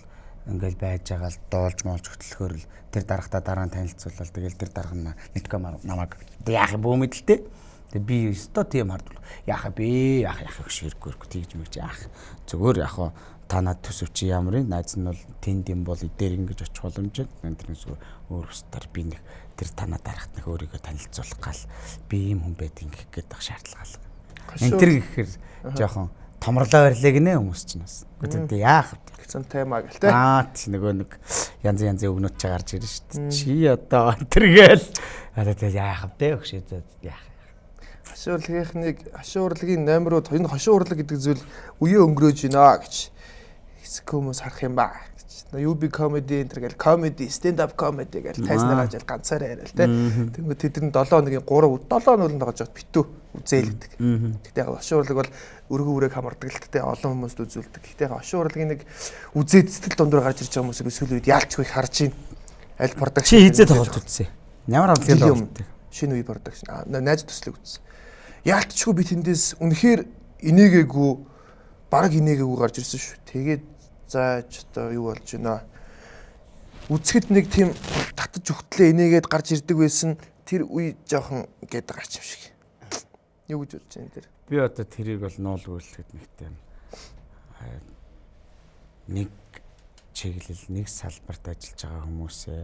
ингээл байж байгаа л доолж моолж хөтлөхөөр л тэр дарагтаа дараа нь танилцуулаад тэгэл тэр дарга нь нэтгэм намайг яах юм бөө мэдлээ. Тэгээ би өстой тийм хардвал яах бэ? Яах гэж хэрэггүй тэгж мэгж яах. Зүгээр яах вэ? Та над төсөв чи ямар юм найз нь бол тэнд юм бол дээр ингэж очих боломжтой. Тэрнээс өөр устдаар би нэг тэр танаа дарахт нэг өөрийгөө танилцуулах гал би ийм хүн байдгийг гэх гээд шаардлага алга. Энэ тэр гэхээр жоохон томрлоо барьлаа гинэ хүмүүс чинь бас. Гэхдээ яах вэ? Гэсэн тема гэл те. Тий нөгөө нэг янз өгнөд ч гарч ирнэ шүү дээ. Чи одоо тэргээл тэгээ яах вэ өгшөө яах. Хашийн урлагийн номерууд энэ хашийн урлаг гэдэг зүйл үе өнгөрөөж байна гэж хүмүүс харах юм ба гэж. UB comedy энэ гэл comedy stand up comedy гэл тайзнаар ажил ганцаараа яриа л те. Тэгмээ тэдний 7 хоногийн 7 нууланд байгаа жоо битүү үзээлдэг. Гэхдээ яг хашийн урлаг бол өргөө үрэг хамардаг л те олон хүмүүст үзүүлдэг. Гэхдээ яг хашийн урлагийн нэг үзээд сэтгэл дундуур гарч ирж байгаа хүмүүсийг сүүлийн үед яалчгүй харж байна. Аль продакшн чи хизээ тоглолт үзсэн. Ямар амтлал болдог. Шинэ үе продакшн. Найз төслийг үзсэн. Яалтчгүй би тэндээс үнэхээр инээгээгүй бараг инээгээгүй гарч ирсэн шүү. Тэгээд зааж одоо юу болж байна. Үцгэд нэг тийм татаж өгтлээ инээгээд гарч ирдэг байсан тэр үе жоохон гээд гарч юм шиг. Юу гэж бодож байна тэр? Би одоо тэрийг бол нуулгуулахад нэг тийм нэг чиглэл нэг салбарт ажиллаж байгаа хүмүүсээ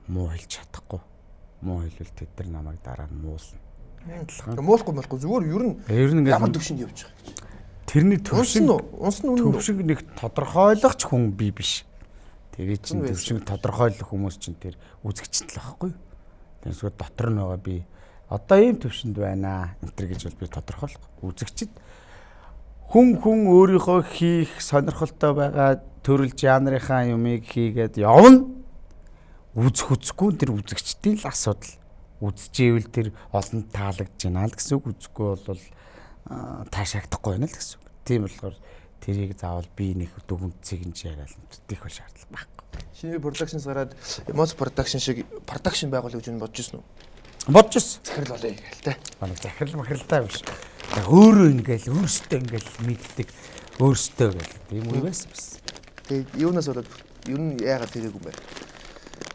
муу хэлж чадахгүй. Муу хэлвэл тэд нар намайг дараа нь муулна. Муулахгүй зүгээр ер нь ямар төвшөнд явж байгаа гэж. Тэрний төвшин үнэн төвшинг нэг тодорхойлох ч хүн би биш. Тэгээ чин төвшинг тодорхойлох хүмүүс чинь тэр үзэгчтэй л байхгүй. Тэгээс дотор нь байгаа би одоо ийм төвшөнд байна энэ төр гэж бол би тодорхойлох. Үзэгчд хүн өөрийнхөө хийх сонирхолтой байгаа төрөл жанрынхаа юмыг хийгээд явна. Үзэхгүй тэр үзэгчдийн л асуудал. Үзчихвэл тэр олон таалагдж байна л гэсэн үг. Үзэхгүй бол таашаагдахгүй байна л гэсэн үг. Тийм болохоор тэрийг заавал би нэг дүгнэлтийг нь яриад мэддэх бол шаардлага байхгүй. Шинэ продакшнс гараад эмоц продакшн шиг продакшн байгуул гэж бодож ирсэн үү? Бодож ирсэн. Захирал болъё гэлтэй. Манай захирал махралтай биш. Өөрөө ингээл өөрсдөө ингээл мэддэг өөрсдөө гэл тийм үе байсан бас. Тэгээд юунаас болоод ер нь яагаад тэрийг юм бэ?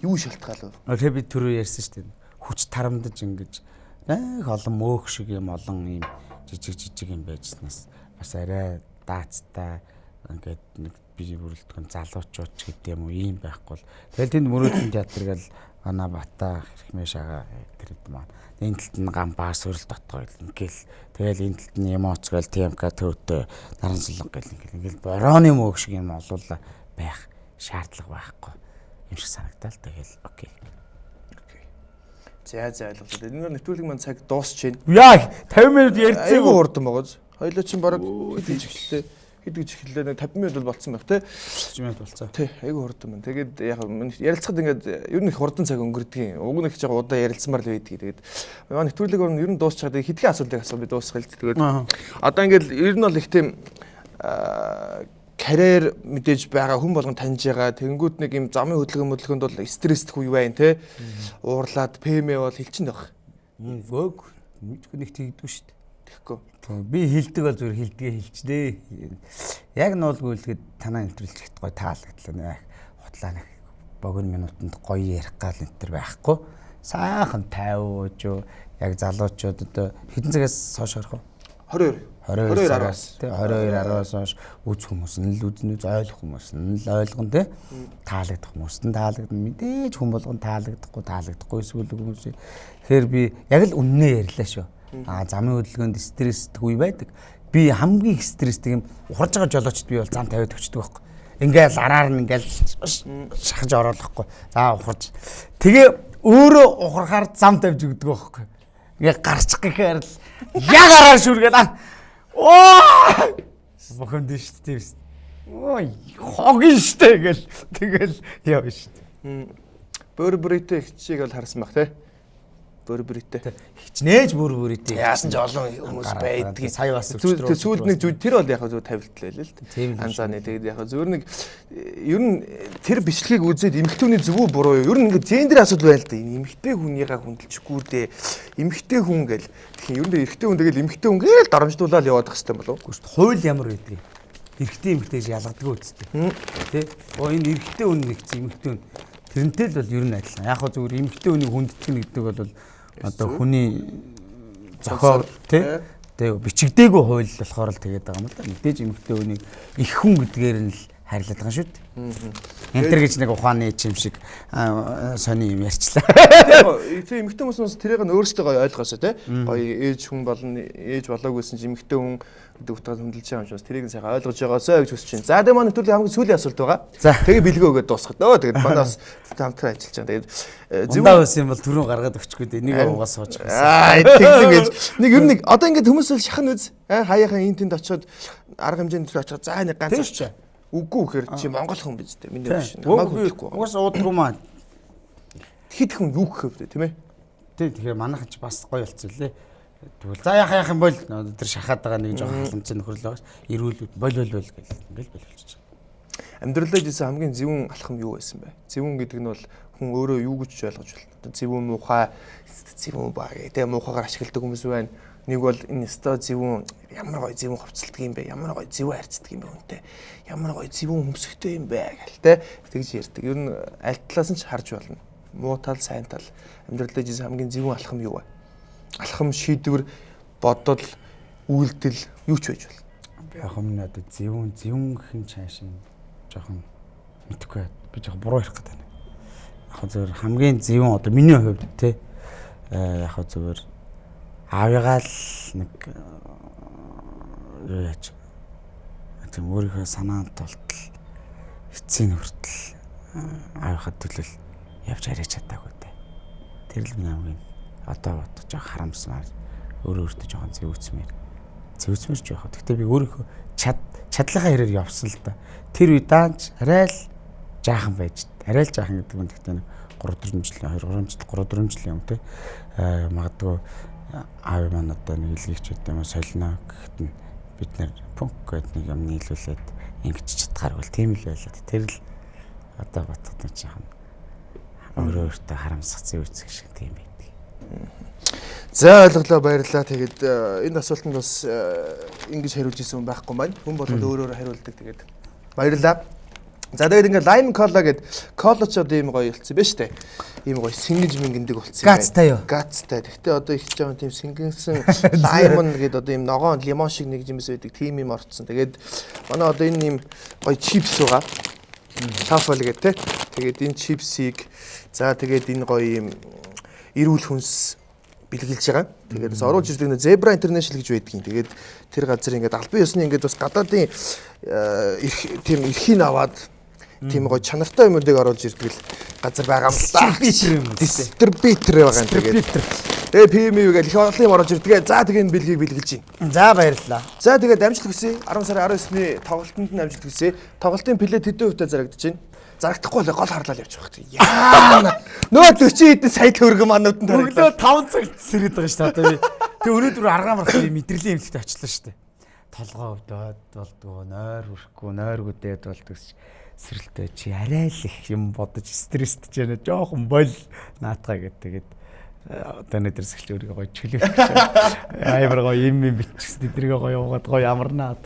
Юу шалтгаалав? Тэгээ би түрүү ярьсан шүү дээ. Хүч тарамдаж ингэж нэг олон мөөх шиг юм олон юм жижиг юм байжснаас бас арай даацтай ингээд нэг би бүрэлдэхүүн залуучууд ч гэдэг юм уу ийм байхгүй л тэгэл тэнд мөрөөдлийн театр гэл Ана Бата хэрхмээ шага тэр юм аа энэ талд нь гамбаа сөрөл дотгоо ингээл тэгэл энэ талд нь эмоц гэл ТМК төвтэй наран сулга гэл ингээл борооны мөөх шиг юм олуулаа байх шаардлага байхгүй юм шиг санагдал тэгэл окей. За ойлголоо. Энэ нэвтрүүлэг маань цаг дуусч байна. Яа 50 минут ярьцээ. Айгу урдан байгааз. Хоёлоо чинь бараг хэд гэж эхэллээ 50 минут бол болцсон байх тий. 30 минут болцсон. Тий, айгу урдан байна. Тэгээд яг ярилцахад ингээд ер нь их хурдан цаг өнгөрдөг. Уг нь их жоо удаа ярилцмаар л байдгийг. Тэгээд манай нэвтрүүлэг ер нь дуусчихад хэдхэн асуултыг асуу би дуусгая л. Тэгээд одоо ингээд ер нь бол их тийм карьер мэдээж байгаа хүн болгон таньж байгаа. Тэгэнгүүт нэг юм замын хөдөлгөөнд бол стресстэй үе байна те. Уурлаад ПМ бол хэлчихэн байх. Вөг мэдгүй нэг тэгдэггүй шүү дээ. Тэгэхгүй. Би хэлдэг бол зүгээр хэлдгээ хэлчихдээ. Яг нуулгүйлгээд танаа нэвтрүүлэгт гоё таалагдлаа нэ. Хутлаа нэг богино минутанд гоё ярих гал энэ төр байхгүй. Сайхан 50 юу яг залуучууд одоо хэдэн цагаас хойш орох вэ? 22 араас тий 22 араас хойш үз хүмүүс нь л үзнэ ойлгох хүмүүс нь л ойлгоно тий таалагдах хүмүүс нь таалагдана мэдээж хүн болгон таалагдахгүй эсвэл хүмүүс тэгэхээр би яг л үннээ ярьлаа шүү замын хөдөлгөөнд стресстэй үе байдаг би хамгийн стресстэй юм ухарж байгаа жолоочд би бол зам тавиад өчтдөг байхгүй ингээл араар нь ингээл шахаж ороолохгүй за ухарж тэгээ өөрөө ухрахаар зам тавьж өгдөг байхгүй ингээ гарчих гэхээр л яг араар шүргээд оо бохомд шүү дээ. Ой, хогийн штэ гэл тэгэл яв штэ. Burberry-тэй ихчийг бол харсан баг те. Burberry-тэй. Хичнээн Burberry-тэй. Яасан ч олон хүмүүс байдаг. Сая бас сүүлд нэг зүйл тэр бол яг зөв тавилтлаа л Тийм л. Анзааны тэгээд яг зөвөр нэг ер нь тэр бичлэгийг үзээд эмэгтэйний зөв үү буруу юу? Ер нь ингээд гендер асуудал байл л да. Эмэгтэй хүнийгаа хүндэлчихгүй дээ. Эмэгтэй хүн гэл. Тэгэхээр ер нь эрэгтэй хүн тэгэл эмэгтэй хүн гээл дарамжлуулаад яваад байх хэрэгтэй болов уу? Хууль ямар байдгийг. Эрэгтэй эмэгтэй гэж ялгадаг үсттэй. Тэ? Энэ эрэгтэй хүн нэгц эмэгтэй хүн. Тэрнтэй л бол ер нь адилхан. Яг хөө зүгээр эмэгтэй хүнийг хүндэтгэх гэдэг бол одоо хүний зохиол тий тэгээ бичигдээгүй хууль болохоор л тэгээд байгаа юм л да. Мэдээж эмэгтэй хүнийг их хүн гэдгээр нь л харьлаад байгаа шүү дээ. Энэ төр гэж нэг ухааны чим шиг сони юм ярьчлаа. Тэгээ эмэгтэй хүмүүс тэрийг нь өөрсдөө гоё ойлгосоо тий. Гоё ээж хүн болно, ээж болоогүйсэн чинь эмэгтэй хүн гэдэг утгаар хөндлөж байгаа юм шиг тэрийг нь сайхан ойлгож байгаасаа гэж хүсэж байна. За тэгээ манай нэвтрүүлгийн хамгийн сүүлийн асуулт байгаа. Тэгээ бэлгээ өгөөд дуусгах дөө. Тэгээд манаас хамтран ажиллаж байгаа. Тэгээд зүүн ус юм бол түрүүн гаргаад өгчгүй дээ. Нэг угаас сууж байгаа. Тэгдэг гэж. Нэг ер нь одоо ингээд хүмүүс л шахна үз. Хаяахан интэнд очиод арга хэмжээнд очиод за нэг ганц очиж. Үгүй гэхээр чи монгол хүн биз дээ. Миний биш. Угаас уудгүй маа. Хэд хүн юу гэхв дээ, тийм ээ? Тий, тэгэхээр манайхан ч бас гоё болцсон лээ. Тэгвэл за яах юм бол тэр шахаад байгаа нэг жоохон халамжтай нөхрөл байгаас ирүүлүүд бол гэл ингээл болчихж байгаа. Амьдралдаа жисэн хамгийн зөвүүн алхам юу байсан бэ? Зөвүүн гэдэг нь бол хүн өөрөө юу гэж ойлгож байна. Одоо зөвүүн муухай, зөвүүн баг тэгээ муухайгаар ашигладаг хүмүүс байна. Нэг бол энэ өстой зөвүүн ямар гоё зөвүүн хувцалдаг юм бэ? Ямар гоё зөвүүн харьцдаг юм бэ үнтэй? Ямар гоё зөвүүн хөмсгтэй юм бэ гэл те. Тэгж ярьдаг. Ер нь аль талаас нь ч харж болно. Муу тал, сайн тал. Амьдралдаа жисэн хамгийн зөвүүн алхам юу вэ? Алхам, шийдвэр, бодол, үйлдэл юу ч байж болно. Яг өмнө одоо зөвүүн гэх чааш нь жоохон мэдхгүй. Би жоохон буруу ярих гэдэг байна. Яг зөвөр хамгийн зөвүүн одоо миний хувьд те яг зөвөр аавыгаа л нэг юу яаж тийм өөрийнхөө санаанд толтол эцсийн хүртэл аавынхаа төлөв явж харьяа чадаагүй те. Тэр л миний хамгийн одоо бодож байгаа харамсмаар өөртөө жоохон зэвүүцмээр ч яах вэ. Гэхдээ би өөрийнхөө чадлынхаа хэрээр явсан л да. Тэр үед даанч арай л жаахан байж. Арай л жаахан гэдэг нь гэхдээ 3-4 жилийн өмнө те магадгүй аав маань одоо нэг илгээгч гэдэг юм солино гэхэд нь бид нэр пунк гэдэг нэг юм нийлүүлээд ингэж чадхаар бол тийм л байлаа. Тэр л одоо бодоход жаахан өөртөө харамсах зэвүүцэх шиг тийм байдаг. За ойлголоо, баярлалаа. Тэгээд энэ асуултанд бас ингэж хариулж ирсэн хүн байхгүй маань. Хүн болгоод өөрөөр хариулдаг. Тэгээд баярлалаа. За тэгээд ингээ лайм кола гэдэг кола ч одоо ийм гоё болсон байна шүү дээ. Ийм гоё сэнгэж мэнгэндэг болсон юм байна. Гацтай юу? Гацтай. Гэхдээ одоо их ч юм тийм сэнгэнсэн лаймон гэдэг одоо ийм ногоон лимон шиг нэг юмс байдаг. Тийм юм орцсон. Тэгээд манай одоо энэ ийм гоё чипс байгаа. Шафал гэдэг те. Тэгээд энэ чипсийг за тэгээд энэ гоё ийм эрүүл хүнс бэлгэлж байгаа. Тэгээд бас оруулж ирдэг нэ Zebra International гэж байдаг юм. Тэгээд тэр газар ингээд албан ёсны ингээд бас гадаадын тийм эрхийг аваад тийм гоё чанартай юмуудыг оруулж ирдэг л газар байгаа юм л да. Дистрибьютор байгаа юм. Тэгээд PMU гэж их олон юм оруулж ирдэг. За тэгээд энэ бэлгийг бэлгэлж байна. За баярлалаа. За тэгээд амжилт хүсье. 10 сарын 19-ний тоглолтод нь амжилт хүсье. Тоглолтын плет хэдэн хувьтай зарагдаж байна? Зарагдахгүй л гол харлал явчих واخ. Яа. Нөө 40 хэдэн сая төгрөг манууд нь өглөө 5 цагт сэрээд байгаа шүү дээ. Тэгээ өнөөдөр аргаа мархлын мэдрэлийн эмнэлэгт очлоо шүү дээ. Толгоо өвдөд болдгоо, нойр хүрхгүй, нойр гүдээд болдог сэрэлтэй чи арай л их юм бодож стресстэй ч яана. Жоохон бол наатгаа гэдэг. Тэгээд одоо өнөөдөр сэлж өөрийгөө гоё чөлөөчих. Амар гоё юм бичсэн. Тэдрийгээ гоё уугаад гоё амарнаа.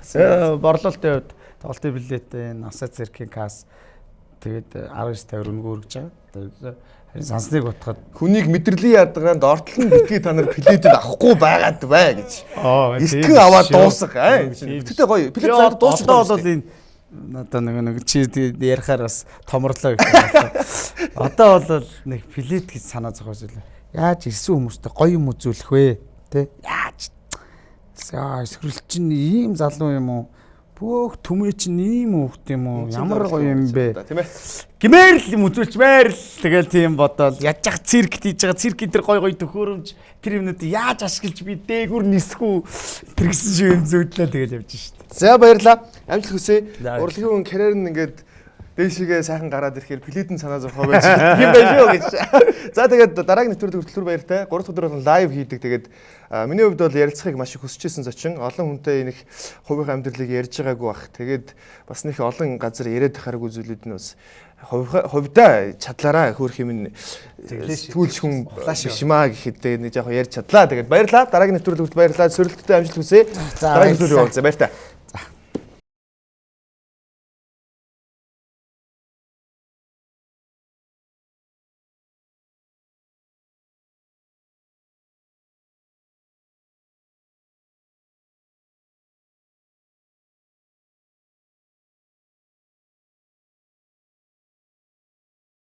Борлуулалтын хувьд тоглолтын билетээ насаа церкийн касс тэгээд 1950 өрөнгө өргөж байгаа. Харин сансныг утгаад хүнийг мэдрэлийн ядаргаанд ортол нь битгий та нар плетэд авахгүй байгаад бай гэж. Эртхэн аваад дуусах. Тэгтээ гоё. Плет заад дуусчлаа бол энэ одоо нэг чи ярихаар бас томрлоо гэх юм. Одоо бол нэг плет гэж санаа зовхоос үлээ. Яаж ирсэн хүмүүстэй гоё юм үзүүлэх вэ? Тэ? Яаж? Эсвэл чинь ийм залуу юм уу? Бөөх түмээ чинь ийм хөөхт юм уу? Ямар гоё юм бэ? Тийм ээ. Гэмээр л юм үзүүлчмээр л тэгэл тийм бодоол яаж яах циркт хийж байгаа циркийн тэр гоё төхөөрөмж тэр юмнуудыг яаж ашиглаж би дээгүр нисэхүү тэр гэсэн шиг юм зөөдлөө тэгэл явж шít. За баярлаа. Амжилт хүсье. Урлагийн хүн карьер нь ингээд дээшгээ сайхан гараад ирэхээр пледэн санаа зовхоо байж юм байна шүү гэж. За тэгээд дараагийн нэвтрүүлэг хүртэл баяртай. 3 дахь өдөр бол лайв хийдэг. Тэгээд миний хувьд бол ярилцахыг маш их хүсэжсэн зочин. Олон хүнтэй энэ их хувийн амьдралыг ярьж байгаагүй бах. Тэгээд бас нэг олон газар яриад байхааргүй зүйлүүд нь бас хувьдаа чадлаараа хөөх юм сүүлч хүн биш маа гэхэд нэг яг ярьж чадлаа. Тэгээд баярлалаа. Дараагийн нэвтрүүлэг хүртэл баярлалаа. Сөрөлттэй амжилт хүсье. Дараагийн нэвтрүүлэг явуулъя. Баярлалаа.